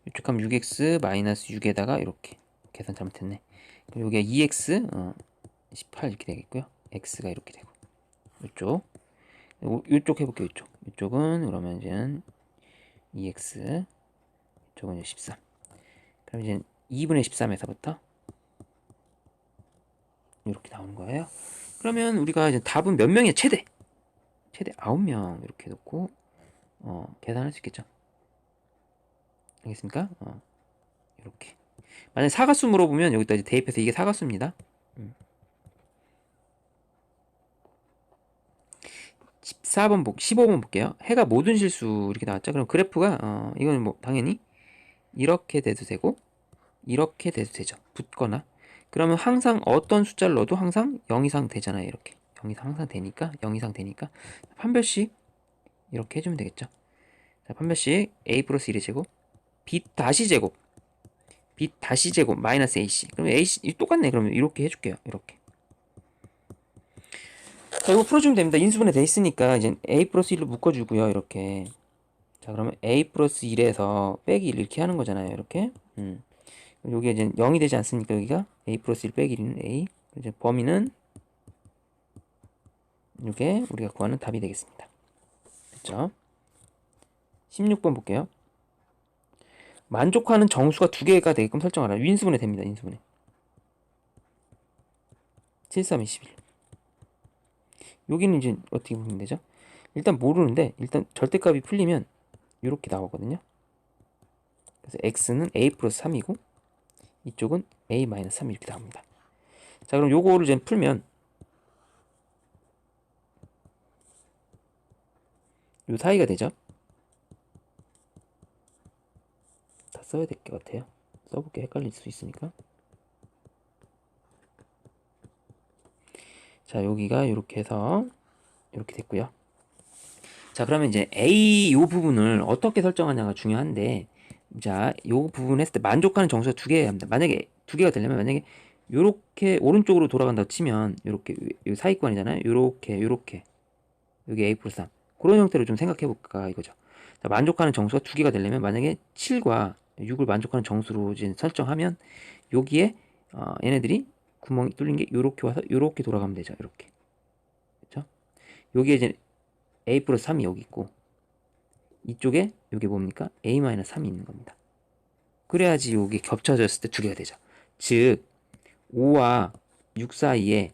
이쪽 하면 6x 마이너스 6에다가 이렇게 계산 잘못했네. 그럼 여기가 2x 18 이렇게 되겠고요. x가 이렇게 되고 이쪽 해볼게요. 이쪽은 그러면 이제는 2x 이쪽은 이제 13. 그럼 이제 2분의 13에서부터 이렇게 나오는 거예요. 그러면 우리가 이제 답은 몇 명이야? 최대 9명 이렇게 놓고 계산할 수 있겠죠. 알겠습니까? 이렇게. 만약에 사가수 물어보면 여기다 이제 대입해서 이게 사가수입니다. 14번 15번 볼게요. 해가 모든 실수 이렇게 나왔죠. 그럼 그래프가 이거는 뭐 당연히 이렇게 돼도 되고 이렇게 돼도 되죠. 붙거나. 그러면 항상 어떤 숫자를 넣어도 항상 0 이상 되잖아요. 이렇게 0 이상 항상 되니까 0 이상 되니까 판별식 이렇게 해주면 되겠죠. 자, 판별식 a 플러스 1의 제곱 b 다시 제곱 마이너스 ac. 그럼 ac 똑같네. 그러면 이렇게 해줄게요. 이렇게. 자, 이거 풀어주면 됩니다. 인수분해 돼 있으니까 이제 a 플러스 1로 묶어주고요. 이렇게. 자, 그러면 a 플러스 1에서 빼기 1 이렇게 하는 거잖아요. 이렇게. 여기 이제 0이 되지 않습니까? 여기가 a 플러스 1 빼기 1은 a. 이제 범위는 이게 우리가 구하는 답이 되겠습니다. 됐죠? 16번 볼게요. 만족하는 정수가 2개가 되게끔 설정하라. 인수분해 됩니다. 인수분해. 7, 3, 21. 여기는 이제 어떻게 보면 되죠? 일단 모르는데 일단 절대값이 풀리면 이렇게 나오거든요. 그래서 x는 a 플러스 3이고 이쪽은 a 마이너스 3 이렇게 나옵니다. 자, 그럼 요거를 이제 풀면 요 사이가 되죠. 다 써야 될 것 같아요. 써볼게. 헷갈릴 수 있으니까. 자, 여기가 이렇게 해서 이렇게 됐고요. 자, 그러면 이제 A 요 부분을 어떻게 설정하냐가 중요한데, 자, 요 부분 했을 때 만족하는 정수가 2개 합니다. 만약에 2개가 되려면 만약에 요렇게 오른쪽으로 돌아간다고 치면 요렇게 요 사이권이잖아요. 요렇게 여기 A 플러스 3 그런 형태로 좀 생각해 볼까 이거죠. 자, 만족하는 정수가 2개가 되려면 만약에 7과 6을 만족하는 정수로 이제 설정하면 여기에 얘네들이 구멍이 뚫린 게 요렇게 와서 요렇게 돌아가면 되죠. 이렇게. 그렇죠? 여기에 이제 a 플러스 3이 여기 있고 이쪽에 여기 뭡니까? a 마이너스 3이 있는 겁니다. 그래야지 여기 겹쳐졌을 때 2개가 되죠. 즉 5와 6 사이에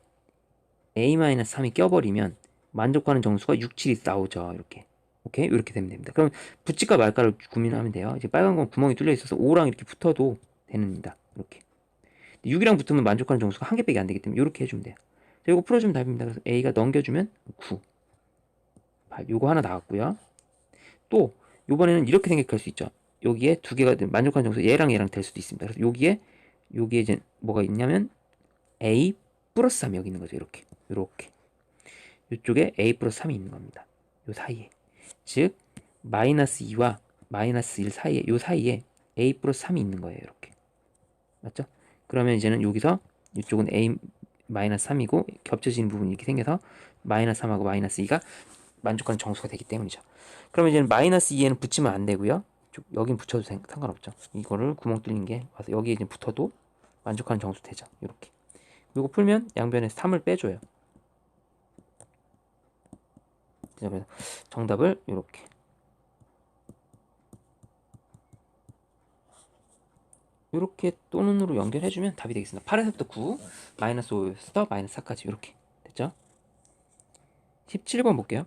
a 마이너스 3이 껴버리면 만족하는 정수가 6, 7이 나오죠. 이렇게. 오케이? 이렇게 되면 됩니다. 그럼 붙일까 말까를 고민하면 돼요. 이제 빨간 건 구멍이 뚫려 있어서 5랑 이렇게 붙어도 됩니다. 이렇게. 6이랑 붙으면 만족하는 정수가 한 개밖에 안 되기 때문에 이렇게 해주면 돼요. 자, 이거 풀어주면 답입니다. 그래서 A가 넘겨주면 9, 8. 요거 하나 나왔고요. 또 요번에는 이렇게 생각할 수 있죠. 여기에 두 개가 만족하는 정수 얘랑 얘랑 될 수도 있습니다. 그래서 여기에 이제 뭐가 있냐면 A 플러스 3이 여기 있는 거죠. 이렇게 이쪽에 A 플러스 3이 있는 겁니다. 요 사이에, 즉 마이너스 2와 마이너스 1 사이에, 요 사이에 A 플러스 3이 있는 거예요. 이렇게 맞죠? 그러면 이제는 여기서 이쪽은 A 마이너스 3이고 겹쳐지는 부분이 이렇게 생겨서 마이너스 3하고 마이너스 2가 만족하는 정수가 되기 때문이죠. 그러면 이제는 마이너스 2에는 붙이면 안 되고요. 여긴 붙여도 상관없죠. 이거를 구멍 뚫린 게 와서 여기에 이제 붙어도 만족하는 정수 되죠. 이렇게. 이거 풀면 양변에 3을 빼줘요. 그래서 정답을 이렇게 또 눈으로 연결해주면 답이 되겠습니다. 8에서부터 9, 마이너스 5에서 마이너스 4까지 이렇게 됐죠? 17번 볼게요.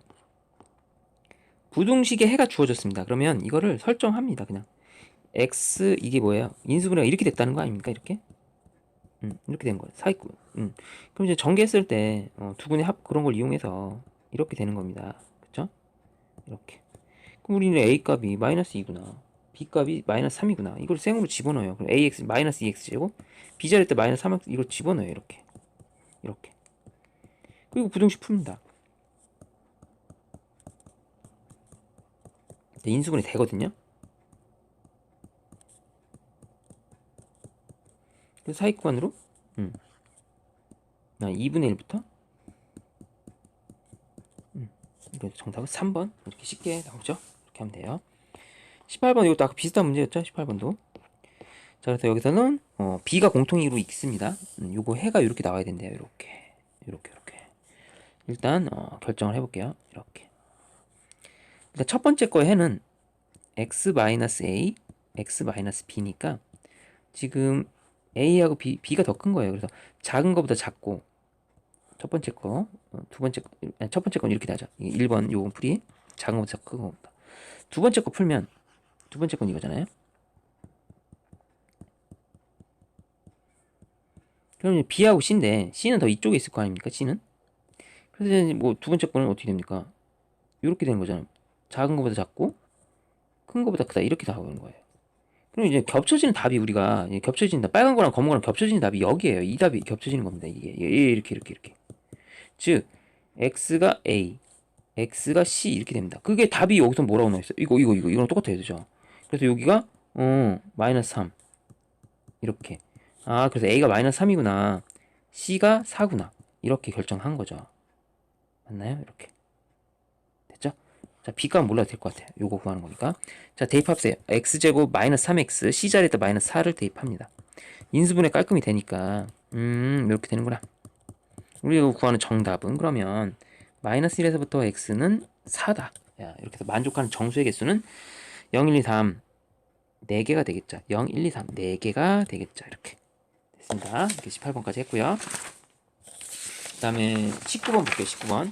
부등식에 해가 주어졌습니다. 그러면 이거를 설정합니다. 그냥 x 이게 뭐예요? 인수분해가 이렇게 됐다는 거 아닙니까? 이렇게 이렇게 된 거예요. 사익분. 그럼 이제 전개했을 때 두분의 합 그런 걸 이용해서 이렇게 되는 겁니다. 그쵸? 이렇게. 그럼 우리는 a 값이 마이너스 2구나. b 값이 마이너스 3이구나. 이걸 생으로 집어넣어요. 그럼 ax 마이너스 2x 제곱, b 자리 때 마이너스 3x 이걸 집어넣어요. 이렇게. 그리고 부등식 풉니다. 인수분해 되거든요. 그래서 사익관으로 2분의 1부터 그래서 정답은 3번 이렇게 쉽게 나오죠. 이렇게 하면 돼요. 18번 이것도 아까 비슷한 문제였죠. 18번도. 자, 그래서 여기서는 B가 공통이로 있습니다. 요거 해가 이렇게 나와야 된대요. 이렇게. 일단 결정을 해볼게요. 이렇게. 일단 첫 번째 거의 해는 x-a, x-b니까 지금 a하고 b가 더 큰 거예요. 그래서 작은 거보다 작고 첫 번째 거, 첫 번째 건 이렇게 나죠. 1번 요건 풀이 작은 거보다 큰 거보다. 두 번째 거 풀면 두 번째 건 이거잖아요. 그럼 이제 B하고 C인데 C는 더 이쪽에 있을 거 아닙니까? C는. 그래서 이제 뭐 두 번째 거는 어떻게 됩니까? 이렇게 되는 거잖아요. 작은 거보다 작고 큰 거보다 크다 이렇게 나오는 거예요. 그럼 이제 겹쳐지는 답이 우리가 겹쳐지는 답, 빨간 거랑 검은 거랑 겹쳐지는 답이 여기에요. 이 답이 겹쳐지는 겁니다. 이게 이렇게. 즉 x가 a, x가 c 이렇게 됩니다. 그게 답이 여기서 뭐라고 나와 있어요? 이거랑 똑같아야 되죠. 그래서 여기가 마이너스 3 이렇게. 그래서 a가 마이너스 3이구나, c가 4구나 이렇게 결정한 거죠. 맞나요? 이렇게 됐죠? 자, b값 몰라도 될 것 같아요. 요거 구하는 거니까. 자, 대입합세요. x제곱 마이너스 3x, c 자리에다 마이너스 4를 대입합니다. 인수분해 깔끔히 되니까 이렇게 되는구나. 우리가 구하는 정답은 그러면 마이너스 1에서부터 x는 4다. 야, 이렇게 해서 만족하는 정수의 개수는 0, 1, 2, 3 4개가 되겠죠. 0, 1, 2, 3 4개가 되겠죠. 이렇게 됐습니다. 이렇게 18번까지 했고요. 그 다음에 19번 볼게요. 19번.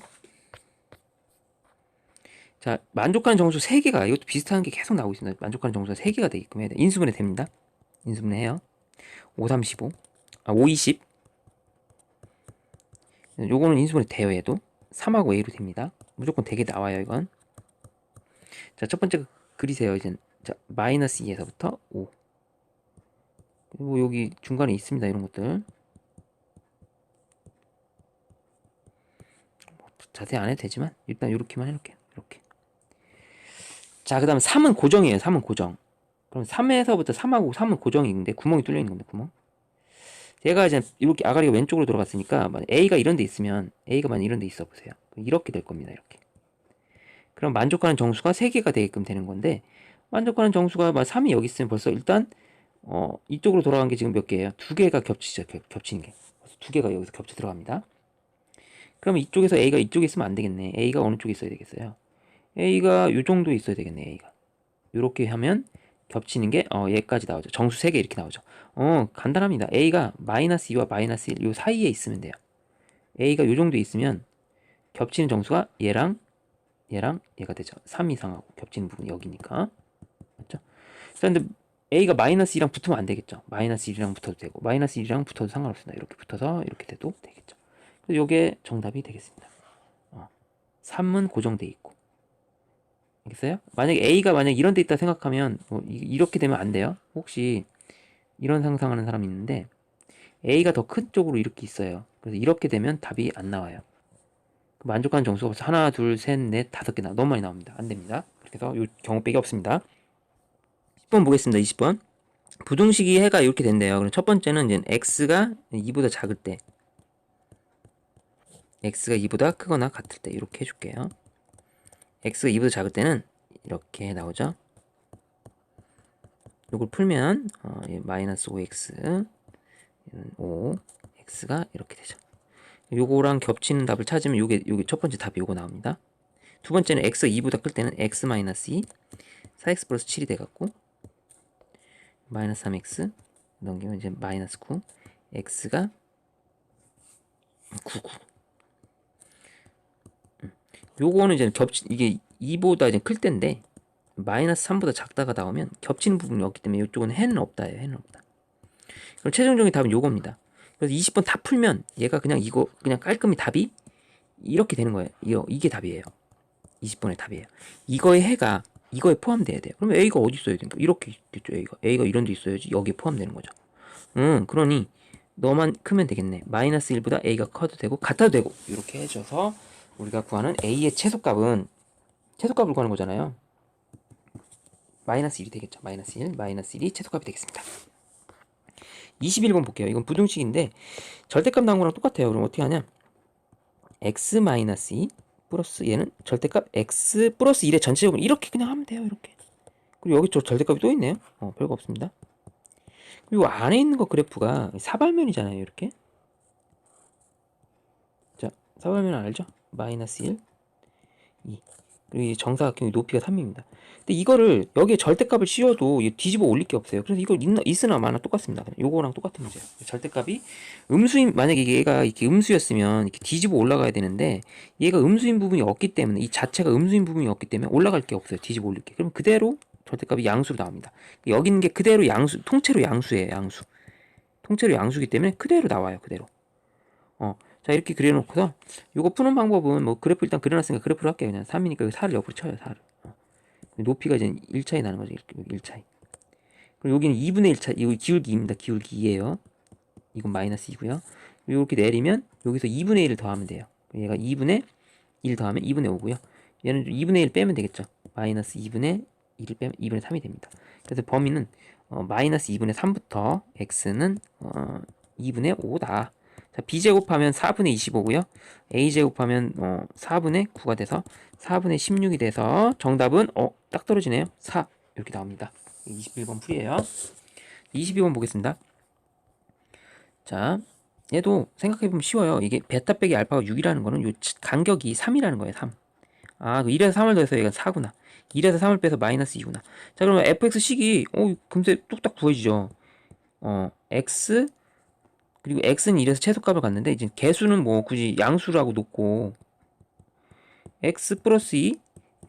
자, 만족하는 정수 3개가, 이것도 비슷한 게 계속 나오고 있습니다. 만족하는 정수가 3개가 되게끔 해야 돼. 인수분해 됩니다. 인수분해 해요. 5, 35. 5, 20. 요거는 인수분해 돼요. 얘도 3하고 A로 됩니다. 무조건 되게 나와요. 이건. 자, 첫 번째 그리세요. 이제 자, 마이너스 2에서부터 5. 그리고 여기 중간에 있습니다. 이런 것들. 자세히 안 해도 되지만 일단 이렇게만 해놓을게요. 이렇게. 자, 그 다음 3은 고정이에요. 3은 고정. 그럼 3에서부터 3하고 3은 고정이 있는데 구멍이 뚫려 있는 겁니다. 구멍. 얘가 이제 이렇게 아가리가 왼쪽으로 돌아갔으니까 A가 이런 데 있으면 A가 만약 이런 데 있어 보세요. 이렇게 될 겁니다. 이렇게. 그럼 만족하는 정수가 3개가 되게끔 되는 건데, 만족하는 정수가 3이 여기 있으면 벌써 일단 이쪽으로 돌아간 게 지금 몇 개예요? 2개가 겹치죠. 겹치는 게. 그래서 2개가 여기서 겹쳐 들어갑니다. 그러면 이쪽에서 A가 이쪽에 있으면 안 되겠네. A가 어느 쪽에 있어야 되겠어요? A가 이 정도에 있어야 되겠네. A가 이렇게 하면 겹치는 게 얘까지 나오죠. 정수 3개 이렇게 나오죠. 간단합니다. A가 마이너스 2와 마이너스 1 요 사이에 있으면 돼요. A가 요 정도에 있으면 겹치는 정수가 얘랑 얘가 되죠. 3 이상하고 겹치는 부분이 여기니까. 맞죠? 그런데 a가 마이너스 2랑 붙으면 안 되겠죠. 마이너스 1이랑 붙어도 되고 마이너스 1이랑 붙어도 상관없습니다. 이렇게 붙어서 이렇게 돼도 되겠죠. 그래서 이게 정답이 되겠습니다. 3은 고정돼 있고. 알겠어요? 만약에 a가 만약 이런 데 있다 생각하면 이렇게 되면 안 돼요. 혹시 이런 상상하는 사람이 있는데 a가 더 큰 쪽으로 이렇게 있어요. 그래서 이렇게 되면 답이 안 나와요. 만족하는 정수가 벌써 하나, 둘, 셋, 넷, 5개 너무 많이 나옵니다. 안 됩니다. 그래서 이 경우밖에 없습니다. 10번 보겠습니다. 20번. 부등식이 해가 이렇게 된대요. 그럼 첫 번째는 이제 x가 2보다 작을 때, x가 2보다 크거나 같을 때 이렇게 해줄게요. x가 2보다 작을 때는 이렇게 나오죠. 이걸 풀면 마이너스 5x 5 x가 이렇게 되죠. 요거랑 겹치는 답을 찾으면 요게 첫 번째 답이 요거 나옵니다. 두 번째는 x가 2보다 클 때는 x 마이너스 2 4x 플러스 7이 돼갖고 마이너스 3x 넘기면 이제 마이너스 9 x가 9 요거는 이제 이게 2보다 이제 클 때인데 마이너스 3보다 작다가 나오면 겹치는 부분이 없기 때문에 이쪽은 해는 없다예요. 해는 없다. 그럼 최종적인 답은 요겁니다. 그래서 20번 다 풀면 얘가 그냥 이거 그냥 깔끔히 답이 이렇게 되는 거예요. 이게 답이에요. 20번의 답이에요. 이거의 해가 이거에 포함돼야 돼요. 그러면 a가 어디 있어야 됩니까? 이렇게 있겠죠. a가 이런 데 있어야지 여기에 포함되는 거죠. 그러니 너만 크면 되겠네. 마이너스 1보다 a가 커도 되고 같아도 되고 이렇게 해줘서 우리가 구하는 a의 최소값을 구하는 거잖아요. 마이너스 1이 되겠죠. 마이너스 1이 최소값이 되겠습니다. 21번 볼게요. 이건 부등식인데 절대값 나온 거랑 똑같아요. 그럼 어떻게 하냐? x 마이너스 2 플러스 얘는 절대값 x 플러스 1의 전체적으로 이렇게 그냥 하면 돼요. 이렇게. 그리고 여기 저 절대값이 또 있네요. 별거 없습니다. 그리고 안에 있는 거 그래프가 사발면이잖아요. 이렇게. 자, 사발면 알죠? 마이너스 1, 2. 그리고 이 정사각형의 높이가 3입니다. 근데 이거를 여기에 절대값을 씌워도 뒤집어 올릴 게 없어요. 그래서 이거 있으나 마나 똑같습니다. 요거랑 똑같은 문제예요. 절대값이 음수인, 만약에 얘가 이렇게 음수였으면 이렇게 뒤집어 올라가야 되는데 얘가 음수인 부분이 없기 때문에 이 자체가 음수인 부분이 없기 때문에 올라갈 게 없어요. 뒤집어 올릴 게. 그럼 그대로 절대값이 양수로 나옵니다. 여기 있는 게 그대로 양수, 통째로 양수예요. 양수. 통째로 양수기 때문에 그대로 나와요. 그대로. 자, 이렇게 그려놓고서 요거 푸는 방법은 뭐 그래프 일단 그려놨으니까 그래프로 할게요. 그냥 3이니까 여기 4를 옆으로 쳐요. 4를. 높이가 이제 1차이 나는 거죠. 이렇게 1차이. 그리고 여기는 2분의 1차, 이거 기울기입니다. 기울기 2예요. 이건 마이너스 2고요. 이렇게 내리면 여기서 2분의 1을 더하면 돼요. 얘가 2분의 1 더하면 2분의 5고요. 얘는 2분의 1 빼면 되겠죠. 마이너스 2분의 1을 빼면 2분의 3이 됩니다. 그래서 범위는 마이너스 2분의 3부터 x는 2분의 5다. 자, b제곱하면 4분의 25고요. a제곱하면 4분의 9가 돼서 4분의 16이 돼서 정답은 딱 떨어지네요. 4 이렇게 나옵니다. 21번 풀이에요. 22번 보겠습니다. 자, 얘도 생각해보면 쉬워요. 이게 베타 빼기 알파가 6이라는 거는 요 간격이 3이라는 거예요. 3. 그 1에서 3을 더해서 얘가 4구나. 1에서 3을 빼서 마이너스 2구나. 자, 그러면 fx식이 금세 뚝딱 구해지죠. x 그리고 x는 1에서 최소값을 갔는데 이제 개수는 뭐 굳이 양수라고 놓고 x 플러스 2,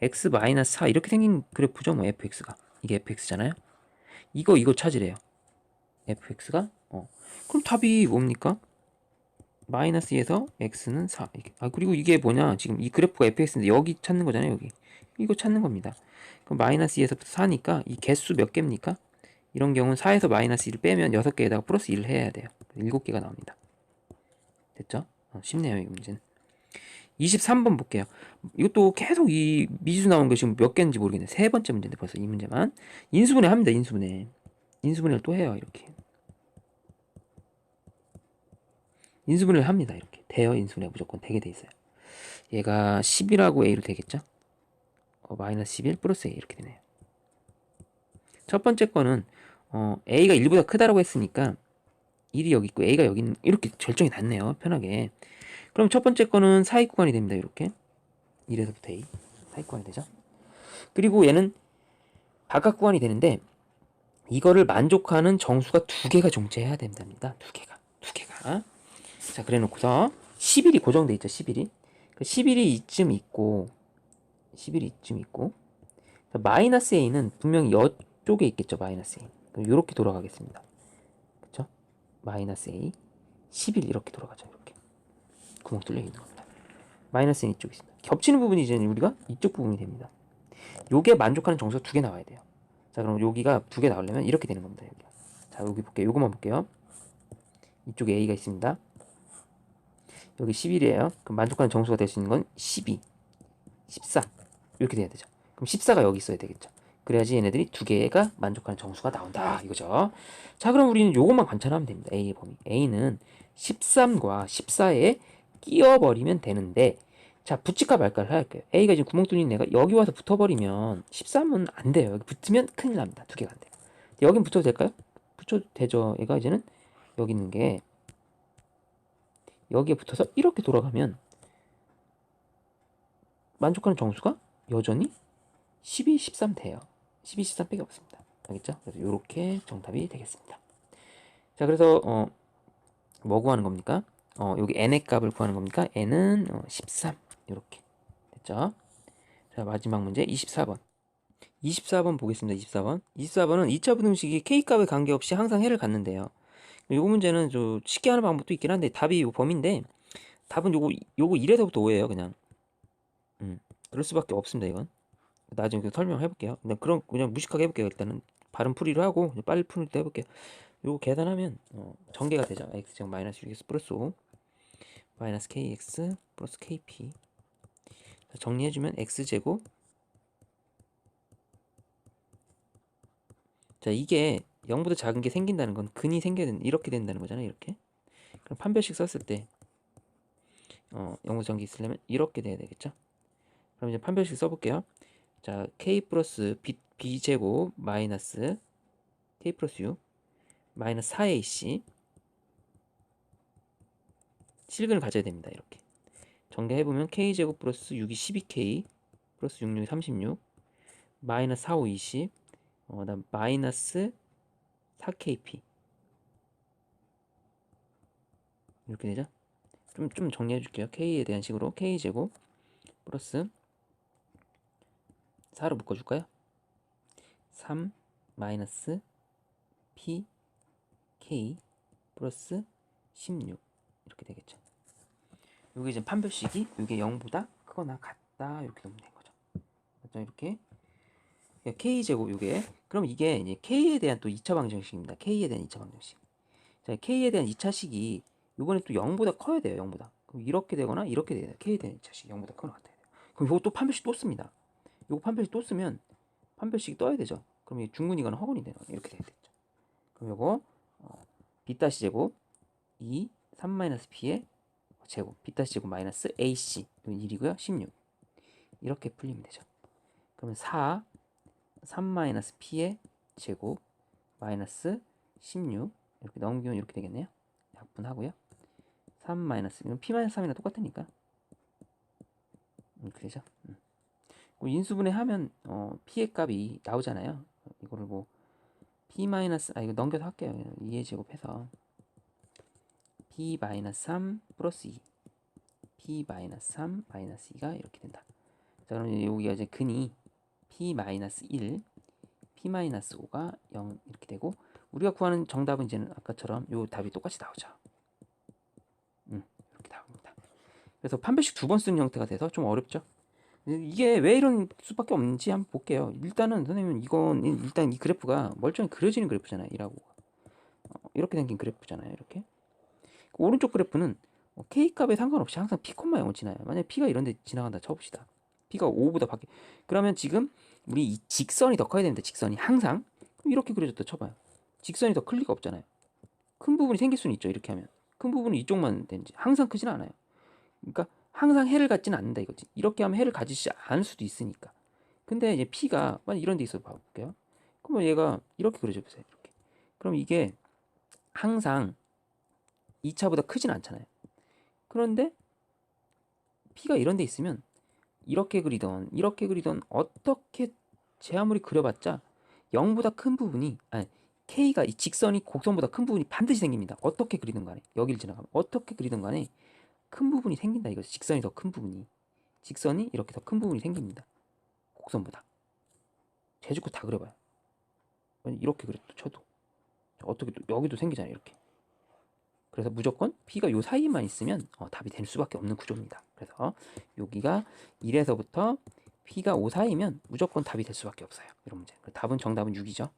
x 마이너스 4 이렇게 생긴 그래프죠. 뭐 fx가. 이게 fx잖아요. 이거 찾으래요. fx가 그럼 답이 뭡니까? 마이너스 2에서 x는 4 이렇게. 그리고 이게 뭐냐? 지금 이 그래프가 fx인데 여기 찾는 거잖아요. 여기. 이거 찾는 겁니다. 그럼 마이너스 2에서부터 4니까 이 개수 몇 개입니까? 이런 경우는 4에서 마이너스 1을 빼면 6개에다가 플러스 1을 해야 돼요. 7개가 나옵니다. 됐죠? 쉽네요, 이 문제는. 23번 볼게요. 이것도 계속 이 미지수 나온 게 지금 몇 개인지 모르겠네. 세 번째 문제인데 벌써 이 문제만. 인수분해 합니다, 인수분해. 인수분해를 또 해요, 이렇게. 인수분해를 합니다, 이렇게. 돼요, 인수분해 무조건 되게 돼 있어요. 얘가 10이라고 A로 되겠죠? 마이너스 11 플러스 A 이렇게 되네요. 첫 번째 거는 A가 1보다 크다라고 했으니까 1이 여기 있고 A가 여기 있는 이렇게 결정이 났네요. 편하게. 그럼 첫 번째 거는 사이 구간이 됩니다. 이렇게 1에서부터 A 사이 구간이 되죠. 그리고 얘는 바깥 구간이 되는데 이거를 만족하는 정수가 2개가 존재해야 된답니다. 2개가. 자, 그래 놓고서 11이 고정돼 있죠. 11이. 11이 이쯤 있고 11이 이쯤 있고 마이너스 a는 분명히 이쪽에 있겠죠. 마이너스 a. 그럼 이렇게 돌아가겠습니다. 그쵸? 마이너스 a 11 이렇게 돌아가죠. 이렇게 구멍 뚫려 있는 겁니다. 마이너스 a 이쪽에 있습니다. 겹치는 부분이 이제 우리가 이쪽 부분이 됩니다. 요게 만족하는 정수가 두 개 나와야 돼요. 자, 그럼 여기가 두 개 나오려면 이렇게 되는 겁니다. 여기. 자, 여기 볼게요. 요것만 볼게요. 이쪽에 a가 있습니다. 여기 11이에요. 그럼 만족하는 정수가 될 수 있는 건 12, 14 이렇게 돼야 되죠. 그럼 14가 여기 있어야 되겠죠. 그래야지 얘네들이 두 개가 만족하는 정수가 나온다 이거죠. 자, 그럼 우리는 요것만 관찰하면 됩니다. A의 범위. A는 13과 14에 끼워버리면 되는데, 자, 붙일까 말까를 할게요. A가 지금 구멍 뚫린 애가 여기 와서 붙어버리면 13은 안 돼요. 여기 붙으면 큰일 납니다. 두 개가 안 돼요. 여긴 붙여도 될까요? 붙여도 되죠. 얘가 이제는 여기 있는 게 여기에 붙어서 이렇게 돌아가면 만족하는 정수가 여전히 12, 13 돼요. 12, 13밖에 없습니다. 알겠죠? 그래서 이렇게 정답이 되겠습니다. 자, 그래서 뭐 구하는 겁니까? 여기 n의 값을 구하는 겁니까? n은 13 이렇게 됐죠? 자, 마지막 문제 24번. 24번 보겠습니다. 24번. 24번은 2차 부등식이 k값에 관계없이 항상 해를 갖는데요. 이 문제는 좀 쉽게 하는 방법도 있긴 한데 답이 이 범인데 답은 요거 1에서부터 5예요. 그냥 그럴 수밖에 없습니다. 이건 나중에 설명해 볼게요. 그냥 무식하게 해볼게요. 일단은 발음 풀이를 하고 빨리 풀이도 해볼게요. 요거 계산하면 전개가 되죠. x제곱 마이너스 6x 플러스 5 마이너스 kx 플러스 kp. 자, 정리해주면 x제곱. 자, 이게 0보다 작은 게 생긴다는 건 근이 이렇게 된다는 거잖아요. 이렇게. 그럼 판별식 썼을 때 0보다 작은 게 있으려면 이렇게 돼야 되겠죠. 그럼 이제 판별식 써볼게요. 자, k 플러스 b제곱 마이너스 k 플러스 6 마이너스 4ac 실근을 가져야 됩니다. 이렇게 전개해보면 k제곱 플러스 6이 12k 플러스 6, 6이 36 마이너스 4, 5, 20 그다음 마이너스 4kp 이렇게 되죠. 좀 정리해줄게요. k에 대한 식으로 k제곱 플러스 4로 묶어줄까요? 3 마이너스 p k 플러스 16 이렇게 되겠죠. 여기 이제 판별식이 이게 0보다 크거나 같다 이렇게 넣으면 된 거죠. 맞죠? 이렇게 k제곱 이게 그럼 이게 이제 k에 대한 또 2차 방정식입니다. k에 대한 2차 방정식. 자, k에 대한 2차식이 이번에 또 0보다 커야 돼요. 0보다. 그럼 이렇게 되거나 이렇게 돼요. k에 대한 2차식 0보다 크거나 같아야 돼요. 그럼 이거 또 판별식 또 씁니다. 이거 판별식 또 쓰면 판별식이 떠야 되죠. 그럼 이게 중근이거나 허근이 되거나 이렇게 돼야 되죠. 그럼 이거 b 다시 제곱 2 3-p의 제곱 b 다시 제곱 마이너스 ac 이건 1이고요. 16 이렇게 풀리면 되죠. 그러면 4 3-p의 제곱 마이너스 16 이렇게 넘기면 이렇게 되겠네요. 약분하고요. 3 마이너스 이건 p-3이랑 똑같으니까 이렇게 되죠. 인수분해 하면 p의 값이 나오잖아요. 이거를 뭐 p 마이너스 이거 넘겨서 할게요. 2의 제곱해서 p 마이너스 3 플러스 2 p 마이너스 3 마이너스 2가 이렇게 된다. 자, 그럼 여기가 이제 근이 p 마이너스 1 p 마이너스 5가 0 이렇게 되고 우리가 구하는 정답은 이제는 아까처럼 요 답이 똑같이 나오죠. 이렇게 나옵니다. 그래서 판별식 두 번 쓰는 형태가 돼서 좀 어렵죠. 이게 왜 이런 수밖에 없는지 한번 볼게요. 일단은 선생님은 이건 일단 이 그래프가 멀쩡히 그려지는 그래프잖아요. 이라고 이렇게 생긴 그래프잖아요. 이렇게 오른쪽 그래프는 k 값에 상관없이 항상 p, 0을 지나요. 만약에 p가 이런 데 지나간다 쳐봅시다. p가 5보다 밖에 그러면 지금 우리 이 직선이 더 커야 됩니다. 직선이 항상 이렇게 그려졌다 쳐봐요. 직선이 더 클 리가 없잖아요. 큰 부분이 생길 수는 있죠. 이렇게 하면 큰 부분은 이쪽만 되는지 항상 크진 않아요. 그러니까 항상 해를 갖지는 않는다 이거지. 이렇게 하면 해를 가지지 않을 수도 있으니까. 근데 이제 p가 만약 이런 데 있어 봐볼게요. 그러면 얘가 이렇게 그려져 보세요. 이렇게. 그럼 이게 항상 2차보다 크진 않잖아요. 그런데 p가 이런 데 있으면 이렇게 그리던 어떻게 제 아무리 그려봤자 0보다 큰 부분이 k가 이 직선이 곡선보다 큰 부분이 반드시 생깁니다. 어떻게 그리든 간에 여기를 지나가면 어떻게 그리든 간에 큰 부분이 생긴다 이거죠. 직선이 더 큰 부분이. 직선이 이렇게 더 큰 부분이 생깁니다. 곡선보다. 제주껏 다 그려봐요. 이렇게 그래도 쳐도 어떻게 또 여기도 생기잖아요. 이렇게. 그래서 무조건 P가 요 사이만 있으면 답이 될 수밖에 없는 구조입니다. 그래서 여기가 1에서부터 P가 5 사이면 무조건 답이 될 수밖에 없어요. 이런 문제. 정답은 6이죠.